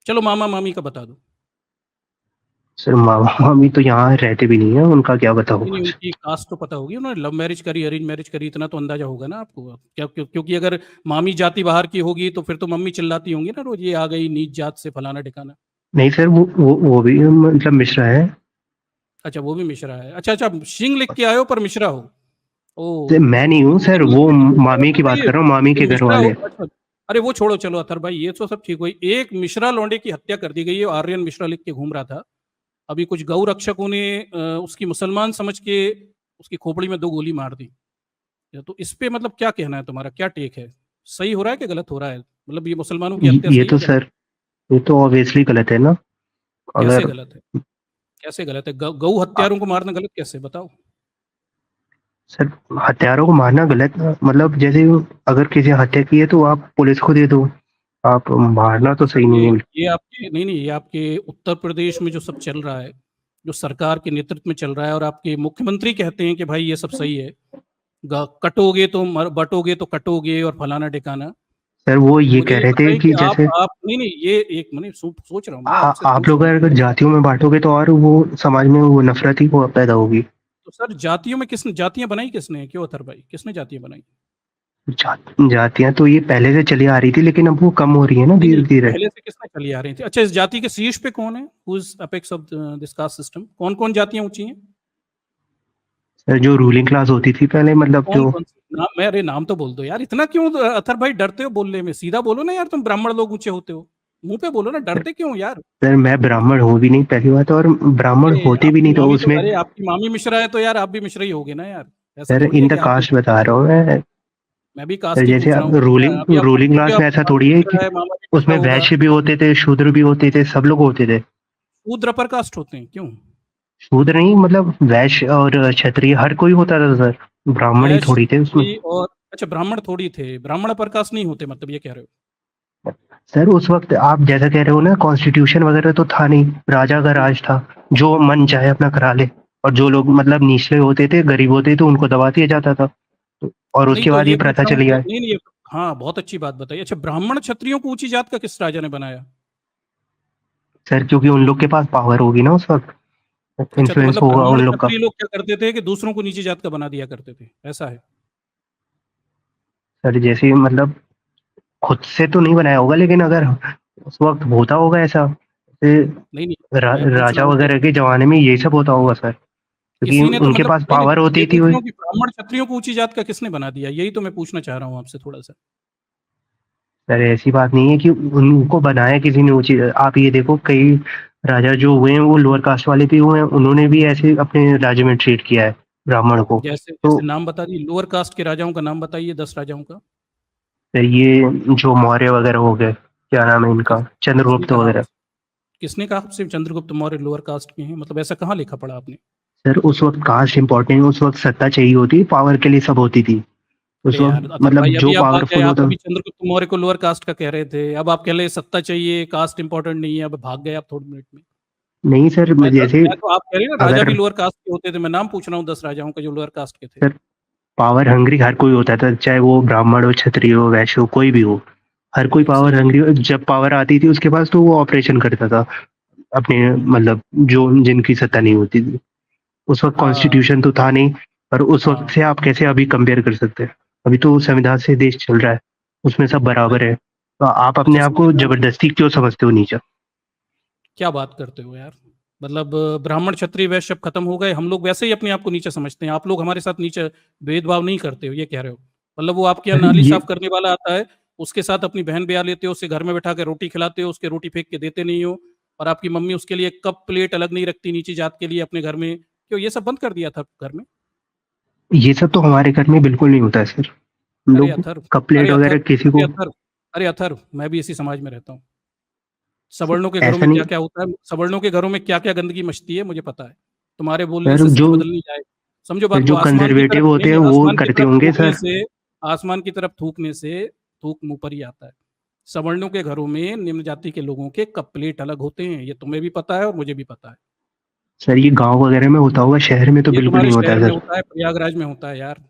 चलो मामा मामी का बता दो। सर मामा मामी तो यहाँ रहते भी नहीं है, उनका क्या बताओ। नहीं नहीं, उनकी कास्ट तो पता होगी, उन्होंने लव मैरिज करी अरेंज मैरिज करी, इतना तो अंदाजा होगा ना आपको। क्योंकि अगर मामी जाति बाहर की होगी तो फिर तो मम्मी चिल्लाती होंगी ना रोज, ये आ गई नीच जात से फलाना ठिकाना। नहीं सर वो भी मतलब मिश्रा है। अच्छा, वो भी मिश्रा है। अच्छा अच्छा, सिंह लिख के आयो पर मिश्रा हो। ओ, सर मैं नहीं हूँ सर, लेकिन वो लेकिन मामी की अथर भाई, बात कर रहा हूँ, मामी के लेकिन घर मिश्रा हो, वाले। अच्छा, अरे वो छोड़ो, चलो अथर भाई ये तो सब ठीक हुई। एक मिश्रा लौंडे की हत्या कर दी गई है, आर्यन मिश्रा लिख के घूम रहा था। अभी कुछ गौ रक्षकों ने उसकी मुसलमान समझ के उसकी खोपड़ी में 2 गोली मार दी। तो इस पे मतलब क्या कहना है तुम्हारा, क्या टेक है? सही हो रहा है कि गलत हो रहा है? मतलब ये मुसलमानों की हत्या ये सही है तो गलत? सर, ये तो ऑब्वियसली गलत है ना। कैसे अगर गलत है? कैसे गलत है? गौ हत्यारों को मारना गलत कैसे, बताओ? सर हत्यारों को मारना गलत, मतलब जैसे अगर किसी ने हत्या की है तो आप पुलिस को दे दो, आप मारना तो सही नहीं है। ये आपके नहीं नहीं, ये आपके उत्तर प्रदेश में जो सब चल रहा है, जो सरकार के नेतृत्व में चल रहा है, और आपके मुख्यमंत्री कहते हैं कि भाई ये सब सही है, कटोगे तो बटोगे तो कटोगे और फलाना ठिकाना। सर वो तो ये मुझे कह ये रहे थे बताइए कि कि जैसे आप नहीं नहीं, ये एक मैंने सोच रहा हूँ, मैं आपसे आप पूछ लोग रहा हूँ। अगर जातियों में बांटोगे तो और वो समाज में वो नफरत ही वो पैदा होगी। तो सर जातियों में किसने जातियां बनाई, किसने, क्यों अथर भाई, किसने जातियां बनाई? जातियां तो ये पहले से चली आ रही थी, लेकिन अब वो कम हो रही है ना नहीं धीरे नहीं, धीरे। पहले से किसने चली आ रही थी? अच्छा, इस जाति के शीर्ष पे कौन है? Who is apex of this caste system? कौन कौन जातियां ऊंची हैं? सर जो रूलिंग क्लास होती थी पहले, मतलब कौन जो कौन सी नाम, मैं अरे नाम तो बोल दो यार, इतना क्यों अथर भाई डरते हो बोलने में? सीधा बोलो ना यार, तुम ब्राह्मण लोग ऊंचे होते हो, मुंह पे बोलो ना, डरते क्यों यार? सर मैं ब्राह्मण हूँ भी नहीं पहली बात, और ब्राह्मण अरे होते भी आपकी नहीं तो मामी तो, उसमें। अरे आपकी मामी मिश्रा है तो यार आप भी मिश्रा ही होगे ना यार। ऐसा सर थोड़ी है इन कि द आप भी कास्ट मिश्रा बता हो। रहा हूँ मैं भी सर कास्ट ही जैसे पूछ रहा हूँ। रूलिंग अभी आप रूलिंग पूछोगे क्लास में आपकी ऐसा मामी थोड़ी है कि मिश्रा है, मामा भी मिश्रा उसमें होगा। वैश्य भी होते थे, शूद्र भी होते थे, सब लोग होते थे। शूद्र अपर कास्ट होते हैं क्यों? शूद्र नहीं, मतलब वैश्य और क्षत्रिय हर कोई होता था सर, ब्राह्मण ही वैश्य, थोड़ी थे उसमें। क्षत्रिय और अच्छा, ब्राह्मण थोड़ी थे, ब्राह्मण अपर कास्ट नहीं होते, मतलब ये कह रहे हो? सर उस वक्त आप जैसा कह रहे हो ना, कॉन्स्टिट्यूशन वगैरह तो था नहीं, राजा का राज था, जो मन चाहे अपना करा ले, और जो लोग मतलब निचले होते थे, गरीब होते थे, उनको दबा दिया जाता था, और नहीं उसके तो बाद ये ये पूछ प्रथा रहा हूँ चली कि आई। नहीं नहीं हाँ, बहुत अच्छी बात बताई। अच्छा, ब्राह्मण क्षत्रियों को ऊंची जात का किस राजा ने बनाया? सर क्योंकि उन लोग के पास पावर होगी ना उस वक्त, अच्छा, तो इन्फ्लुएंस मतलब होगा ब्राह्मण उन लोग का। क्षत्रिय लोग क्या करते थे कि दूसरों को नीची जात का बना दिया करते थे, ऐसा है? सर जैसे मतलब खुद से तो नहीं बनाया होगा, लेकिन अगर उस वक्त होता होगा ऐसा, जैसे नहीं नहीं, मैं पूछ रहा राजा हूँ कि वगैरह के जमाने में यही सब होता होगा सर, क्योंकि किसी ने तो उनके मतलब, पास नहीं नहीं, पावर ये होती थी पूछ वो। रहा हूँ कि ब्राह्मण क्षत्रियों को ऊंची जात का किसने बना दिया, यही तो मैं पूछना चाह रहा हूँ आपसे थोड़ा सा। सर ऐसी बात नहीं है कि उनको बनाया किसी ने ऊंची, आप ये देखो कई राजा जो हुए हैं वो लोअर कास्ट वाले भी हुए हैं, उन्होंने भी ऐसे अपने राज्य में ट्रीट किया है ब्राह्मण को। जैसे तो जैसे नाम बता दिए, लोअर कास्ट के राजाओं का नाम बताइए, 10 राजाओं का। सर ये जो मौर्य वगैरह हो गए, क्या नाम है इनका, किसने चंद्रगुप्त कहा वगैरह। किसने कहा आपसे चंद्रगुप्त मौर्य लोअर कास्ट के हैं? मतलब ऐसा कहाँ लिखा पड़ा आपने? सर उस वक्त कास्ट इंपॉर्टेंट, उस वक्त सत्ता चाहिए होती, पावर के लिए सब होती थी। उस अरे यार वक़्त अथर मतलब भाई, जो अभी आप भाग गए, पावरफुल आप होता अभी चंद्रगुप्त मौर्य को लोअर कास्ट का कह रहे थे, अब आप कह रहे सत्ता चाहिए, कास्ट इंपॉर्टेंट नहीं है, अब भाग गए आप थोड़े मिनट में। नहीं सर, जैसे मैं तो आप कह रहे हैं ना राजा अगर भी लोअर कास्ट के होते थे, मैं नाम पूछ रहा हूँ 10 राजाओं के जो लोअर कास्ट के थे। सर पावर हंग्री हर कोई होता था, चाहे वो ब्राह्मण हो, क्षत्रिय हो, वैश्य हो, कोई भी हो। हर कोई पावर सही है। हंग्री, जब पावर आती थी उसके पास तो वो ऑपरेशन करता था अपने, मतलब जो जिनकी सत्ता नहीं होती थी। उस वक़्त हाँ, कॉन्स्टिट्यूशन तो था नहीं, पर उस वक़्त हाँ, से आप कैसे अभी कंपेयर कर सकते हैं? अभी तो संविधान से देश चल रहा है, उसमें सब बराबर है। तो आप अपने अच्छा आप को संविधान ज़बरदस्ती क्यों समझते हो नीचा? क्या बात करते हो यार? मतलब ब्राह्मण क्षत्रिय वैश्य अब खत्म हो गए, हम लोग वैसे ही अपने आप को नीचे समझते हैं, आप लोग हमारे साथ नीचे भेदभाव नहीं करते हो, ये कह रहे हो? मतलब वो आपके यहाँ सर नाली ये साफ करने वाला आता है, उसके साथ अपनी बहन ब्याह लेते हो, उसे घर में बैठा के रोटी खिलाते हो, उसके रोटी फेंक के देते नहीं हो, और आपकी मम्मी उसके लिए कप प्लेट अलग नहीं रखती नीची जात के लिए अपने घर में, क्यों ये सब बंद कर दिया था घर में? ये सब तो हमारे घर में बिल्कुल नहीं होता है सर। हम अरे लोग अथर्व, कप अरे प्लेट अथर्व, वगैरह किसी अरे को अथर्व, अरे अथर्व, मैं भी इसी समाज में रहता हूँ। सवर्णों के घरों ऐसा में नहीं क्या-क्या होता है, सवर्णों के घरों में क्या-क्या गंदगी मचती है, मुझे पता है। तुम्हारे बोलने सर, से सच बदल नहीं जाएगा। समझो बात को, जो आसमान की तरफ कंजर्वेटिव नहीं, होते हैं नहीं, वो आसमान की करते तरफ होंगे थूकने सर। से, आसमान की तरफ थूकने से थूक मुँह पर ही आता है। सवर्णों के घरों में निम्न जाति के लोगों के कप प्लेट अलग होते हैं, ये तुम्हें भी पता है और मुझे भी पता है। सर ये गाँव वगैरह में होता होगा, शहर में तो ये बिल्कुल तुम्हारे नहीं होता शहर है में सर। होता है, प्रयागराज में होता है यार।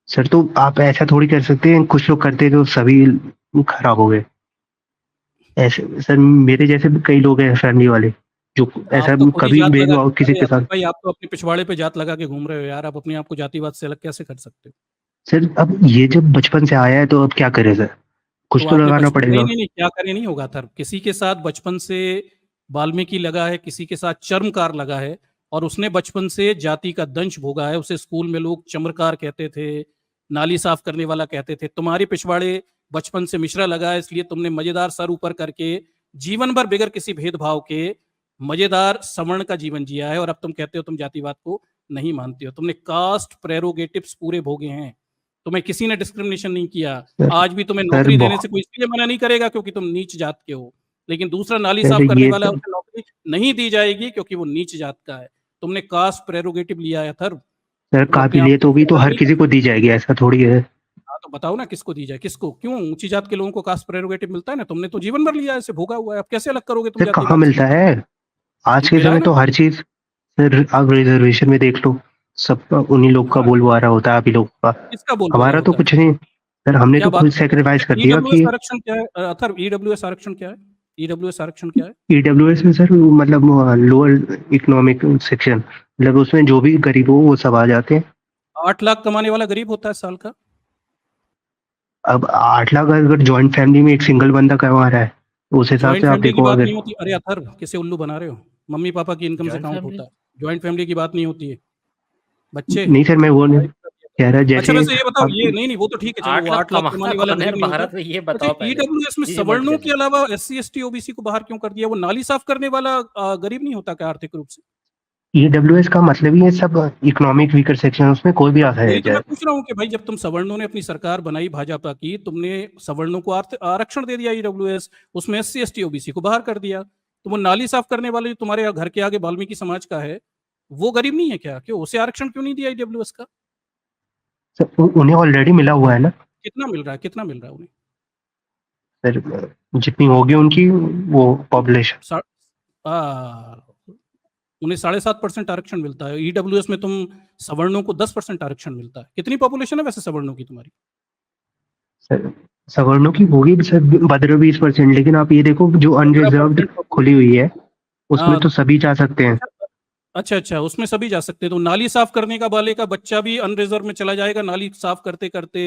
सर तो आप ऐसा थोड़ी कर सकते हैं, कुछ लोग करते तो सभी खराब हो गए। ऐसे सर मेरे जैसे भी कई लोग हैं फैमिली वाले, जो आप ऐसा तो खुद ही कभी जात लगा, भेदभाव किसी अरे के अथर्व साथ। भाई, आप तो अपने पिछवाड़े पे जात लगा के घूम रहे हो यार, आप अपने आप को जातिवाद से अलग कैसे कर सकते हो? सर अब ये जब बचपन से आया है तो अब क्या करें सर? तो कुछ तो आपने लगाना बचपन, नहीं, पड़ेगा। नहीं, नहीं, क्या करे नहीं होगा अथर्व, किसी के साथ बचपन से वाल्मीकि लगा है, किसी के साथ चर्मकार लगा है, और उसने बचपन से जाति का दंश भोगा है, उसे स्कूल में लोग चमरकार कहते थे, नाली साफ करने वाला कहते थे। तुम्हारे पिछवाड़े बचपन से मिश्रा लगा है, इसलिए तुमने मजेदार सर ऊपर करके जीवन भर बगैर किसी भेदभाव के मजेदार सवर्ण का जीवन जिया है, और अब तुम कहते हो तुम जातिवाद को नहीं मानते हो। तुमने कास्ट प्रेरोगेटिव्स पूरे भोगे हैं, तुम्हें किसी ने डिस्क्रिमिनेशन नहीं किया। सर आज भी तुम्हें सर नौकरी देने बहुत से कोई इसलिए मना नहीं करेगा क्योंकि तुम नीच जात के हो, लेकिन दूसरा नाली सर साफ करने ये वाला है, तो उसे नौकरी नहीं दी जाएगी क्योंकि वो नीच जात का है। तुमने कास्ट प्रेरोगेटिव लिया है अथर्व, सर तुम अपने आप काबिलियत को होगी इससे तो अलग हर नहीं कर किसी को सकते। दी जाएगी, ऐसा थोड़ी है। हाँ, तो बताओ ना किसको दी जाए, किसको, क्यों ऊंची जात के लोगों को कास्ट प्रेरोगेटिव मिलता है ना, तुमने तो जीवन भर लिया है, इसे भोगा हुआ है, अब कैसे अलग करोगे तुम सर कहाँ जातिवाद से? मिलता है? आज के मिला है समय ना। तो हर चीज़। सर आप रिज़र्वेशन में देख लो, सब उन्हीं लोग का हाँ, बोलबाला होता है, आप ही लोग का। किसका बोलबाला हमारा तो होता है? कुछ नहीं। सर हमने क्या तो बात खुद कर रहे हो? सैक्रिफाइस अच्छा, कर दिया ईडब्ल्यूएस कि आरक्षण क्या है अथर्व? ईडब्ल्यूएस आरक्षण क्या है? ईडब्ल्यूएस आरक्षण क्या है? ईडब्ल्यूएस में सर मतलब लोअर इकोनॉमिक सेक्शन, मतलब उसमें जो भी गरीब हो वो सब आ जाते हैं। 8 लाख कमाने वाला गरीब होता है साल का। अब 8 लाख अगर जॉइंट फैमिली में एक सिंगल बंदा कमा रहा है, तो उस हिसाब जॉइंट से आप फैमिली की देखो बात अगर। नहीं होती, अरे अथर्व किसे उल्लू बना रहे हो? मम्मी पापा की इनकम से जॉइंट काउंट फैमिली? होता है, जॉइंट फैमिली की बात नहीं होती है बच्चे। नहीं सर, मैं वो नहीं कह रहा, अच्छा जैसे वैसे ये बताओ, अब ये नहीं नहीं वो तो ठीक है, चलो 8 वो लाख 8 लाख कमाता कमाने वाला कौन है गरीब यार नहीं होता। भारत में, ये अच्छा बताओ पहले। ईडब्ल्यूएस में चीजें मत सवर्णों के करिए। अलावा एससी एसटी ओबीसी को बाहर क्यों कर दिया? वो नाली साफ करने वाला गरीब नहीं होता क्या आर्थिक रूप से? ईडब्ल्यूएस का मतलब ही है सब इकोनॉमिक वीकर सेक्शन, उसमें कोई भी आता यही है तो मैं जाए। पूछ रहा हूँ कि भाई जब तुम सवर्णों ने अपनी सरकार बनाई भाजपा की, तुमने सवर्णों को आरक्षण दे दिया ईडब्ल्यूएस, उसमें एससी एसटी ओबीसी को बाहर कर दिया, तो वो नाली साफ करने वाले जो तुम्हारे घर के आगे वाल्मीकि समाज का है, वो गरीब नहीं है क्या? क्यों उसे आरक्षण क्यों नहीं दिया ईडब्ल्यूएस का? सर उन्हें ऑलरेडी मिला हुआ है ना कितना मिल रहा है, कितना मिल रहा है उन्हें? सर, जितनी होगी उनकी वो पॉपुलेशन। सा- आ, उन्हें 7.5% आरक्षण मिलता है, ईडब्ल्यूएस में तुम सवर्णों को 10% आरक्षण मिलता है। कितनी पॉपुलेशन है वैसे सवर्णों की तुम्हारी? सर सवर्णों की होगी सर 15-20%, लेकिन आप ये देखो जो अनरिजर्व्ड 15% खुली हुई है उसमें हाँ, तो सभी जा सकते हैं। अच्छा, अच्छा, अच्छा, उसमें सभी जा सकते हैं, तो नाली साफ करने का वाले का बच्चा भी अनरिजर्व में चला जाएगा, नाली साफ करते करते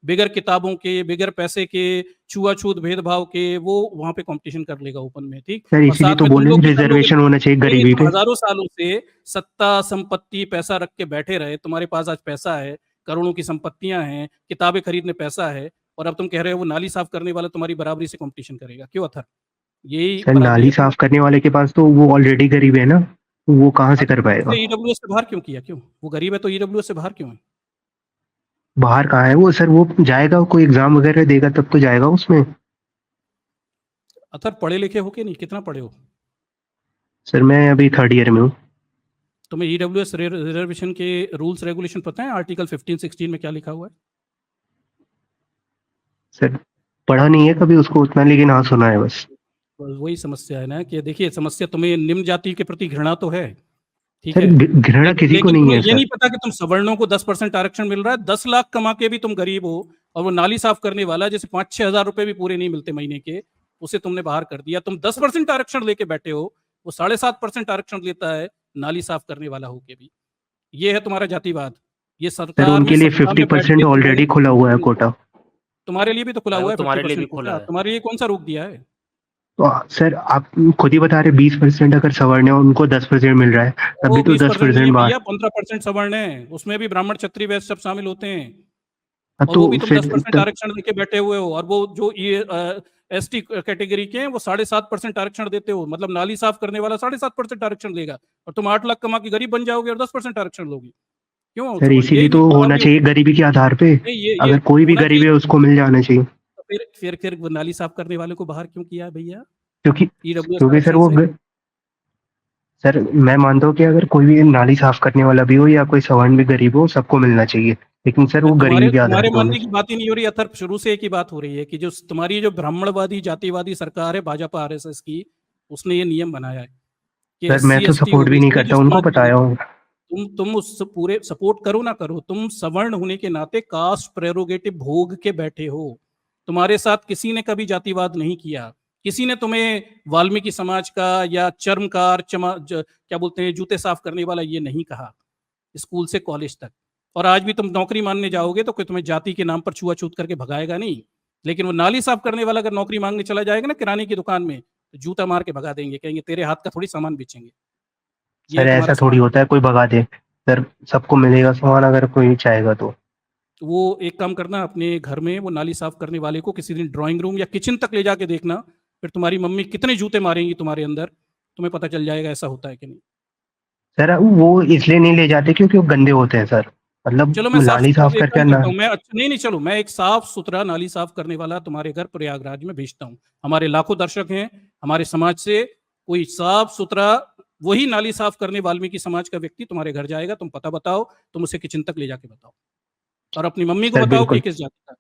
बगैर किताबों के, बगैर पैसे के, छुआछूत भेदभाव के, वो वहां पे कंपटीशन कर लेगा ओपन में, ठीक। सर और इसीलिए साथ तो में तुम बोले लोग भी कर लोगे। रिजर्वेशन होना चाहिए नहीं नहीं, गरीबी तुम पे। हजारों सालों से सत्ता संपत्ति पैसा रख के बैठे रहे, तुम्हारे पास आज पैसा है, करोड़ों की संपत्तियां हैं, किताबें खरीदने पैसा है, और अब तुम कह रहे हो वो नाली साफ करने वाला तुम्हारी बराबरी से कंपटीशन करेगा, क्यों अथर? यही सर बराबरी नाली है साफ तुम्हारी। करने वाले के पास तो वो ऑलरेडी गरीब है ना, वो कहाँ से कर पाएगा? उसने ईडब्ल्यूएस से बाहर क्यों किया? क्यों वो गरीब है तो ईडब्ल्यूएस से बाहर क्यों है? बाहर कहाँ है वो सर? वो जाएगा कोई एग्जाम वगैरह देगा तब तो जाएगा उसमें। अथर पढ़े लिखे हो कि नहीं, कितना पढ़े हो? सर मैं अभी 3rd ईयर में हूँ। तुम्हें ईडब्ल्यूएस रिजर्वेशन के रूल्स रेगुलेशन पता है? आर्टिकल 15-16 में क्या लिखा हुआ है? सर पढ़ा नहीं है कभी उसको उतना, लेकिन हाँ सुना है बस। वही समस्या है ना कि देखिए, समस्या तुम्हें निम्न जाति के प्रति घृणा तो है, ठीक सर है, घृणा किसी को लेकिन नहीं तुम्हें है ये सर। नहीं पता कि तुम सवर्णों को 10% आरक्षण मिल रहा है। 10 लाख कमा के भी तुम गरीब हो, और वो नाली साफ करने वाला जैसे 5-6 हजार रुपए भी पूरे नहीं मिलते महीने के, उसे तुमने बाहर कर दिया। तुम 10% आरक्षण लेके बैठे हो, वो 7.5% आरक्षण लेता है नाली साफ करने वाला होके भी। ये है तुम्हारा जातिवाद। ये सर सरकार उनके में लिए सत्ता में बैठ 50% के ऑलरेडी खुला हुआ है कोटा। तुम्हारे लिए भी तो खुला भाई, वो हुआ है तुम्हारे लिए भी 50% खुला कोटा। है। तुम्हारे लिए कौन सा रोक दिया है? तो सर आप खुद ही बता रहे 20% अगर सवर्ण है उनको 10% मिल रहा है, तब वो भी तो 20% नहीं है 10% बाहर। भैया, 15% सवर्ण है, उसमें भी ब्राह्मण क्षत्रिय वैश्य सब शामिल होते हैं। हाँ, और वो भी तो तुम फिर 10% आरक्षण लेके बैठे हुए हो, और वो जो ये एसटी कैटेगरी के हैं वो 7.5% आरक्षण देते हो। मतलब नाली साफ करने वाला 7.5% आरक्षण देगा, और तुम 8 लाख कमा के गरीब बन जाओगे और 10% आरक्षण लोगी। क्यों? सर ये इसीलिए नहीं तो पता होना भी चाहिए गरीबी के आधार पे, नहीं, ये अगर कोई भी होना गरीब चाहिए। है उसको मिल जाना चाहिए। तो फिर वो नाली साफ करने वाले को बाहर क्यों किया है भैया? क्योंकि ईडब्ल्यूएस क्योंकि सर आरक्षण वो से सर मैं मानता हूँ कि अगर कोई भी नाली साफ करने वाला भी हो या कोई सवर्ण भी गरीब हो, सबको मिलना चाहिए, लेकिन सर वो तुम्हारे गरीबी के आधार तुम्हारे पे होना मानने की बात ही नहीं हो रही अथर्व, शुरू से एक ही बात हो रही है कि जो तुम्हारी जो ब्राह्मणवादी जातिवादी सरकार है भाजपा आरएसएस की, उसने ये नियम बनाया है कि चाहिए। सर मैं एससी तो एसटी सपोर्ट भी नहीं ओबीसी जो करता, उनको समाज के बताया हूँ। तुम उस पूरे सपोर्ट करो ना करो, तुम सवर्ण होने के नाते कास्ट प्रेरोगेटिव भोग के बैठे हो। तुम्हारे साथ किसी ने कभी जातिवाद नहीं किया। किसी ने तुम्हें वाल्मीकि समाज का या चर्मकार क्या बोलते हैं जूते साफ करने वाला ये नहीं कहा, स्कूल से कॉलेज तक। और आज भी तुम नौकरी मांगने जाओगे तो कोई तुम्हें जाति के नाम पर छुआछूत करके भगाएगा नहीं, लेकिन वो नाली साफ करने वाला अगर नौकरी मांगने चला जाएगा ना किराने की दुकान में, तो जूता मार के भगा देंगे, कहेंगे तेरे हाथ का थोड़ी सामान बेचेंगे। ये सर है तुम्हारा ऐसा थोड़ी समाज। होता है कोई भगा दे, सर सबको मिलेगा सामान अगर कोई चाहेगा तो। तो वो एक काम करना, अपने घर में वो नाली साफ करने वाले को किसी दिन ड्राइंग रूम या किचन तक ले जाके देखना, फिर तुम्हारी मम्मी कितने जूते मारेंगी तुम्हारे अंदर, तुम्हें पता चल जाएगा ऐसा होता है कि नहीं। सर वो इसलिए नहीं ले जाते क्योंकि वो गंदे होते हैं सर, मतलब चलो मैं साफ नाली सुथरा साफ एक करके काम ना। करता हूँ, मैं नहीं चलो मैं एक साफ सुथरा नाली साफ करने वाला तुम्हारे घर प्रयागराज में भेजता हूँ। हमारे लाखों दर्शक हैं हमारे समाज से, कोई साफ सुथरा वही नाली साफ करने वाल्मीकि समाज का व्यक्ति तुम्हारे घर जाएगा, तुम पता बताओ, तुम उसे किचन तक ले जाके बताओ, और अपनी मम्मी को सर बताओ कि बिल्कुल। किस जाति का।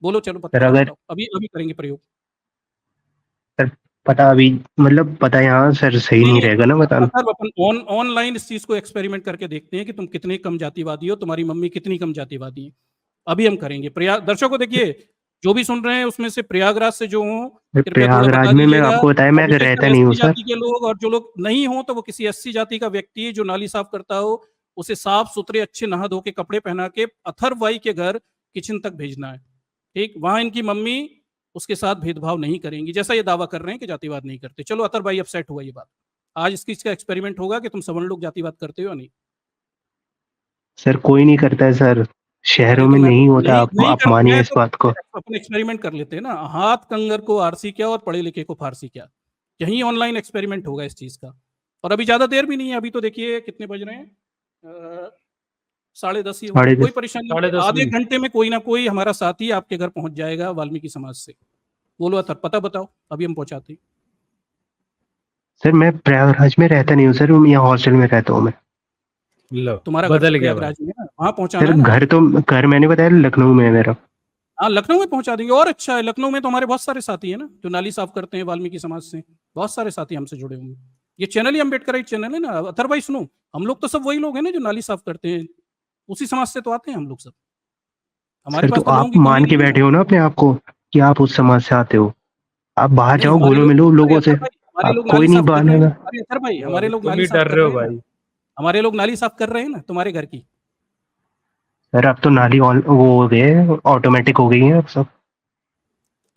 बोलो, चलो सर पता अगर बताओ, अभी अभी करेंगे प्रयोग। सर पता अभी मतलब पता यहाँ सर सही नहीं रहेगा ना बताना। अगर अपन ऑनलाइन इस चीज को एक्सपेरिमेंट करके देखते हैं कि तुम कितने कम जातिवादी हो, तुम्हारी मम्मी कितनी कम जातिवादी है। अभी हम करेंगे। दर्शकों देखिए, जो भी सुन रहे हैं उसमें से प्रयागराज से जो हो कृपया थोड़ा प्रयागराज बता में मैं दीजिएगा, आपको बताया मैं और रहता विशेषकर नहीं हूँ एसटी सर। जाति के लोग, और जो लोग नहीं हो तो वो किसी एससी जाति का व्यक्ति जो नाली साफ करता हो, उसे साफ सुथरे अच्छे नहा धो के कपड़े पहना के अथर्व भाई के घर किचन तक भेजना है। ठीक, वहां इनकी मम्मी उसके साथ भेदभाव नहीं करेंगी, जैसा ये दावा कर रहे हैं कि जातिवाद नहीं करते। चलो अथर्व भाई, अपसेट हुआ ये बात, आज इस चीज का एक्सपेरिमेंट होगा कि तुम सवर्ण लोग जातिवाद करते हो या नहीं। सर कोई नहीं करता है सर, शहरों अरे तो में मैं नहीं होता, नहीं आप कर, मानिए मैं इस तो बात को। अपन एक्सपेरिमेंट कर लेते हैं ना, हाथ कंगर को आरसी क्या और पढ़े लिखे को फारसी क्या, यही ऑनलाइन एक्सपेरिमेंट होगा इस चीज का। और अभी ज्यादा देर भी नहीं है, अभी तो देखिए कितने बज रहे हैं, 10:30 ही हुए, 10:30। कोई परेशानी नहीं, 10:30 आधे मिनट। घंटे में कोई ना कोई हमारा साथी आपके घर पहुंच जाएगा वाल्मीकि समाज से। बोलो अतर, पता बताओ, अभी हम पहुंचाते हैं। सर मैं प्रयागराज में रहता नहीं हूँ सर, यहाँ हॉस्टल में रहता हूँ मैं। लो तुम्हारा घर बदल तो गया भाई। प्रयागराज में है ना, वहां पहुंचाना सर है ना। घर मैंने बताया लखनऊ में है मेरा। हाँ, लखनऊ में पहुंचा देंगे, और अच्छा है, लखनऊ में तो हमारे बहुत सारे साथी हैं ना जो नाली साफ करते हैं वाल्मीकि समाज से, बहुत सारे साथी हमसे जुड़े हुए हैं। ये चैनल ही अम्बेडकराइट चैनल है ना। अथर भाई सुनो, हम लोग तो सब वही लोग हैं ना जो नाली साफ करते हैं, उसी समाज से तो आते हैं हम लोग सब। हमारे सर पास तो तो लोगों आप की कमी मान के नहीं है बैठे हो ना अपने आप को कि आप उस समाज से आते हो, आप बाहर नहीं, जाओ हमारे घुलो लोग मिलो अरे लोगों से, अथर भाई, हमारे आप लोग कोई नाली नहीं साफ कर रहे हैं। मानेगा। अरे अथर भाई, तो हमारे अभी लोग तुम नाली ही साफ डर कर रहे रहे हो हैं ना, भाई। हमारे लोग नाली साफ कर रहे हैं ना तुम्हारे घर की। सर अब तो नाली वो हो गए, ऑटोमेटिक हो गई है अब सब।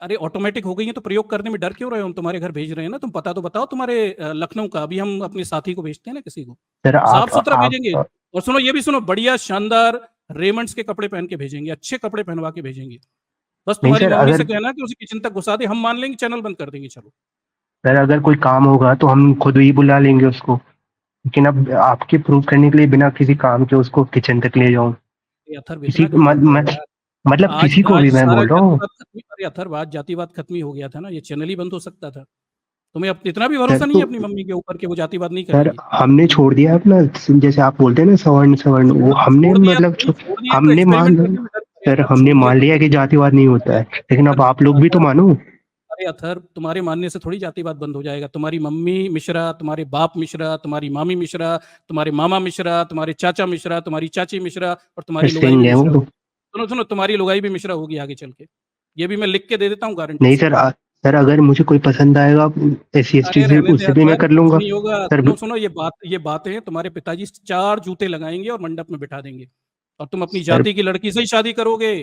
अरे ऑटोमेटिक हो गई है तो प्रयोग करने में डर क्यों रहे हो? हम तुम्हारे घर भेज रहे हैं ना, तुम पता तो बताओ तुम्हारे लखनऊ का। अभी हम अपने साथी को भेजते हैं ना किसी को, सर साफ सुथरा आप भेजेंगे। और सुनो, ये भी सुनो, बढ़िया शानदार रेमंड्स के कपड़े पहन के भेजेंगे, अच्छे कपड़े पहनवा के भेजेंगे। बस नहीं तुम्हारी सर, मम्मी अगर से कहना कि उसे किचन तक घुसा दे, हम मान लेंगे, चैनल बंद कर देंगे। चलो सर अगर कोई काम होगा तो हम खुद ही बुला लेंगे उसको, लेकिन अब आपके प्रूव करने के लिए बिना किसी काम के उसको किचन तक ले जाऊं, ये अथर्व किसी इतना क्यों डरते हो यार? मतलब आज किसी को आज भी मैं सारा बोल रहा हूँ। जातिवाद खत्म, अरे अथर्व आज जातिवाद खत्म ही हो गया था ना, ये चैनल ही बंद हो सकता था। तुम्हें अब इतना भी भरोसा नहीं है अपनी मम्मी के ऊपर कि वो जातिवाद नहीं सर करेंगी? हमने छोड़ दिया अपना, जैसे आप बोलते हैं ना सवर्ण वो हमने छोड़ दिया मतलब तो छोड़ दिया तो हमने एक्सपेरिमेंट मान करने में डर क्या है सर यार? हमने छोड़ दिया मान तो लिया कि जातिवाद नहीं होता है, लेकिन अब आप लोग भी तो मानो। अरे अथर, तुम्हारे मानने से थोड़ी जातिवाद बंद हो जाएगा। तुम्हारी मम्मी मिश्रा, तुम्हारे बाप मिश्रा, तुम्हारी मामी मिश्रा, तुम्हारे मामा मिश्रा, तुम्हारे चाचा मिश्रा, तुम्हारी चाची मिश्रा और तुम्हारी लुगाई भी सिंह है मिश्रा वो। होगी। सुनो सुनो, तुम्हारी लुगाई भी मिश्रा होगी आगे चल के। ये भी मैं लिख के दे देता हूँ गारंटी नहीं से। सर सर अगर मुझे कोई पसंद आएगा SC/ST अरे से रहने दे उससे भी मैं अथर, कर कुछ लूंगा नहीं होगा। सर। सुनो सुनो, ये बातें तुम्हारे पिताजी 4 जूते लगाएंगे और मंडप में बिठा देंगे और तुम अपनी सर जाति की लड़की से ही शादी करोगे।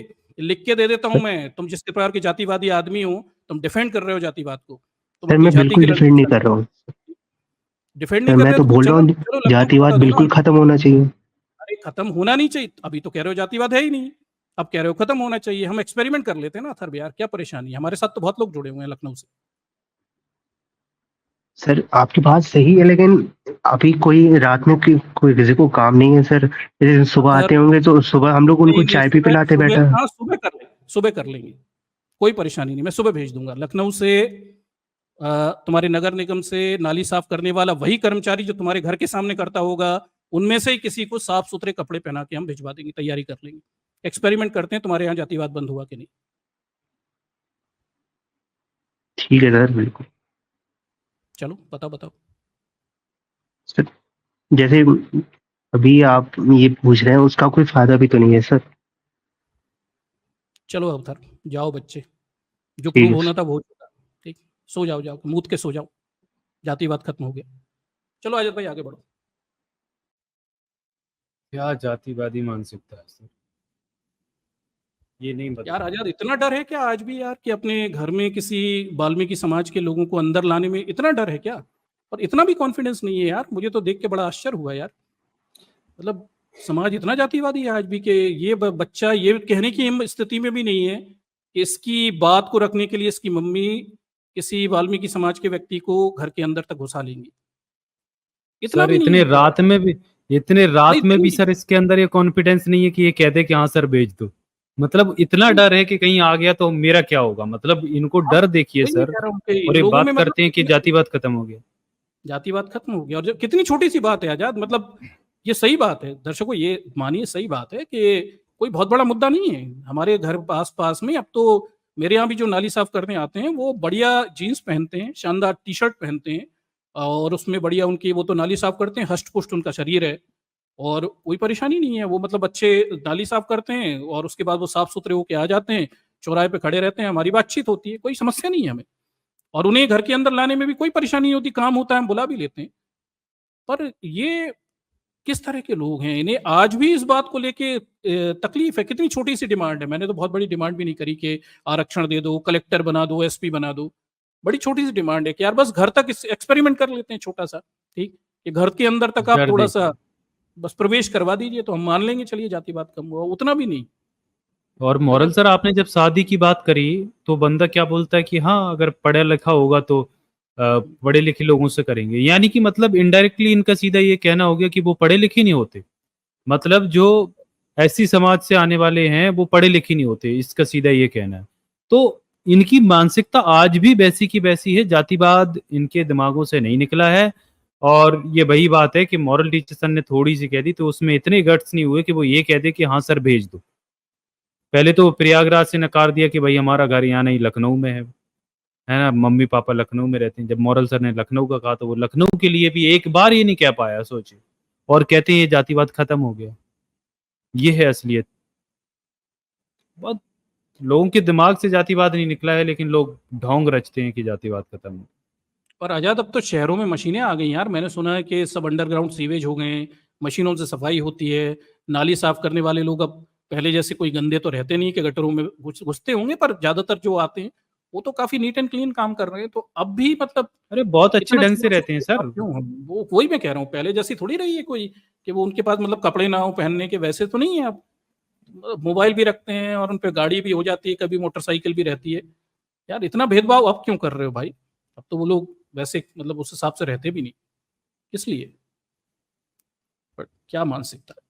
लिख के दे देता हूं मैं। तुम जिस प्रकार के जातिवादी आदमी हो, तुम डिफेंड कर रहे हो जातिवाद को, तुम सर अपनी मैं जाति बिल्कुल की लड़की डिफेंड से नहीं शादी कर रहा हूँ डिफेंड नहीं सर, कर मैं रहे तो हो तो बोल रहा चलो हूँ चलो लखनऊ को जातिवाद बता दो ना। बिल्कुल खत्म होना चाहिए। अरे खत्म होना नहीं चाहिए, अभी तो कह रहे हो जातिवाद है ही नहीं। अब कह रहे हो खत्म होना चाहिए। हम एक्सपेरिमेंट कर लेते हैं ना अथर्व यार, क्या परेशानी है? हमारे साथ तो बहुत लोग जुड़े हुए हैं लखनऊ से। सर आपकी बात सही है, लेकिन अभी कोई रात में कोई किसी को काम नहीं है सर। जैसे सुबह अथर्व, आते होंगे तो सुबह हम लोग उनको नहीं नहीं, चाय भी सुबह पिलाते सुबह बैठा। हाँ सुबह कर लेंगे, सुबह कर लेंगे, कोई परेशानी नहीं। मैं सुबह भेज दूंगा लखनऊ से। तुम्हारे नगर निगम से नाली साफ करने वाला वही कर्मचारी जो तुम्हारे घर के सामने करता होगा, उनमें से ही किसी को साफ सुथरे कपड़े पहना के हम भिजवा देंगे, तैयारी कर लेंगे। एक्सपेरिमेंट करते हैं तुम्हारे यहाँ जातिवाद बंद हुआ कि नहीं। ठीक है सर बिल्कुल। चलो बताओ बताओ। सर जैसे अभी आप ये पूछ रहे हैं उसका कोई फायदा भी तो नहीं है सर। चलो अवतार, जाओ बच्चे, जो ठीक प्रूव है होना सर। था वो हो चुका। ठीक, सो जाओ, जाओ मूत के सो जाओ, जातिवाद खत्म हो गया। चलो आजाद भाई आगे बढ़ो। क्या जातिवादी मानसिकता है सर, ये नहीं यार बता। आजाद, इतना डर है क्या आज भी यार कि अपने घर में किसी वाल्मीकि समाज के लोगों को अंदर लाने में इतना डर है क्या? और इतना भी कॉन्फिडेंस नहीं है यार, मुझे तो देख के बड़ा आश्चर्य हुआ यार। मतलब समाज इतना जातिवादी है आज भी कि ये बच्चा ये कहने की स्थिति में भी नहीं है कि इसकी बात को रखने के लिए इसकी मम्मी किसी वाल्मीकि समाज के व्यक्ति को घर के अंदर तक घुसा लेंगी। इतना सर भी नहीं है क्या? इतने नहीं रात में भी देंगी। सर इसके अंदर ये कॉन्फिडेंस नहीं है कि ये कह दे कि हाँ सर भेज दो। मतलब इतना डर है कि कहीं आ गया तो मेरा क्या होगा। मतलब इनको हाँ, डर देखिए वही मैं सर। कह रहा हूँ कि इन और ये लोगों में बात मतलब करते हैं कि जातिवाद खत्म हो गया। जातिवाद खत्म हो गया। और जो कितनी छोटी सी बात है आजाद, मतलब ये सही बात है, दर्शकों ये मानिए सही बात है कि कोई बहुत बड़ा मुद्दा नहीं है। हमारे घर पास पास में अब तो मेरे यहाँ भी जो नाली साफ करने आते हैं वो बढ़िया जीन्स पहनते हैं, शानदार टी शर्ट पहनते हैं और उसमें बढ़िया उनकी वो तो नाली साफ करते हैं, हष्ट पुष्ट उनका शरीर है और कोई परेशानी नहीं है। वो मतलब अच्छे नाली साफ करते हैं और उसके बाद वो साफ सुथरे होके आ जाते हैं, चौराहे पे खड़े रहते हैं, हमारी बातचीत होती है, कोई समस्या नहीं है हमें। और उन्हें घर के अंदर लाने में भी कोई परेशानी नहीं होती, काम होता है हम बुला भी लेते हैं। पर ये किस तरह के लोग हैं, इन्हें आज भी इस बात को लेके तकलीफ है। कितनी छोटी सी डिमांड है, मैंने तो बहुत बड़ी डिमांड भी नहीं करी कि आरक्षण दे दो, कलेक्टर बना दो, SP बना दो। बड़ी छोटी सी डिमांड है कि यार बस घर तक एक्सपेरिमेंट कर लेते हैं छोटा सा। ठीक, कि घर के अंदर तक आप डर थोड़ा सा देखिए। बस प्रवेश करवा दीजिए तो हम मान लेंगे, चलिए जातिवाद कम हुआ, उतना भी नहीं। और मॉरल गजब। सर आपने जब शादी की बात करी तो बंदा क्या बोलता है कि हाँ अगर पढ़ा लिखा होगा तो पढ़े लिखे लोगों से करेंगे। यानी कि मतलब इनडायरेक्टली इनका सीधा ये कहना हो गया कि वो पढ़े लिखे नहीं होते। मतलब जो ऐसी समाज से आने वाले हैं वो पढ़े लिखे नहीं होते, इसका सीधा ये कहना है। तो इनकी मानसिकता आज भी वैसी की वैसी है, जातिवाद इनके दिमागों से नहीं निकला है। और ये वही बात है कि मॉरल टीचर सर ने थोड़ी सी कह दी तो उसमें इतने गट्स नहीं हुए कि वो ये कह दे कि हाँ सर भेज दो। पहले तो प्रयागराज से नकार दिया कि भाई हमारा घर यहाँ नहीं लखनऊ में है ना, मम्मी पापा लखनऊ में रहते हैं। जब मॉरल सर ने लखनऊ का कहा तो वो लखनऊ के लिए भी एक बार ये नहीं कह पाया, सोचिए। और कहते हैं ये जातिवाद खत्म हो गया। ये है असलियत। बहुत लोगों के दिमाग से जातिवाद नहीं निकला है, लेकिन लोग ढोंग रचते हैं कि जातिवाद खत्म हो। और आजाद अब तो शहरों में मशीनें आ गई यार, मैंने सुना है कि सब अंडरग्राउंड सीवेज हो गए हैं, मशीनों से सफाई होती है। नाली साफ करने वाले लोग अब पहले जैसे कोई गंदे तो रहते नहीं कि गटरों में घुसते होंगे, पर ज्यादातर जो आते हैं वो तो काफी नीट एंड क्लीन काम कर रहे हैं। तो अब भी मतलब अरे बहुत अच्छे इतना ढंग से छुआ रहते हैं छूत सर। अब क्यों हम वो वही मैं कह रहा हूँ, पहले जैसी थोड़ी रही है कोई कि वो उनके पास मतलब कपड़े ना हो पहनने के, वैसे तो नहीं है अब। मोबाइल भी रखते हैं और उन पे गाड़ी भी हो जाती है, कभी मोटरसाइकिल भी रहती है। यार इतना भेदभाव अब क्यों कर रहे हो भाई? अब तो वो लोग वैसे मतलब उस हिसाब से रहते भी नहीं, इसलिए। बट क्या मानसिकता है।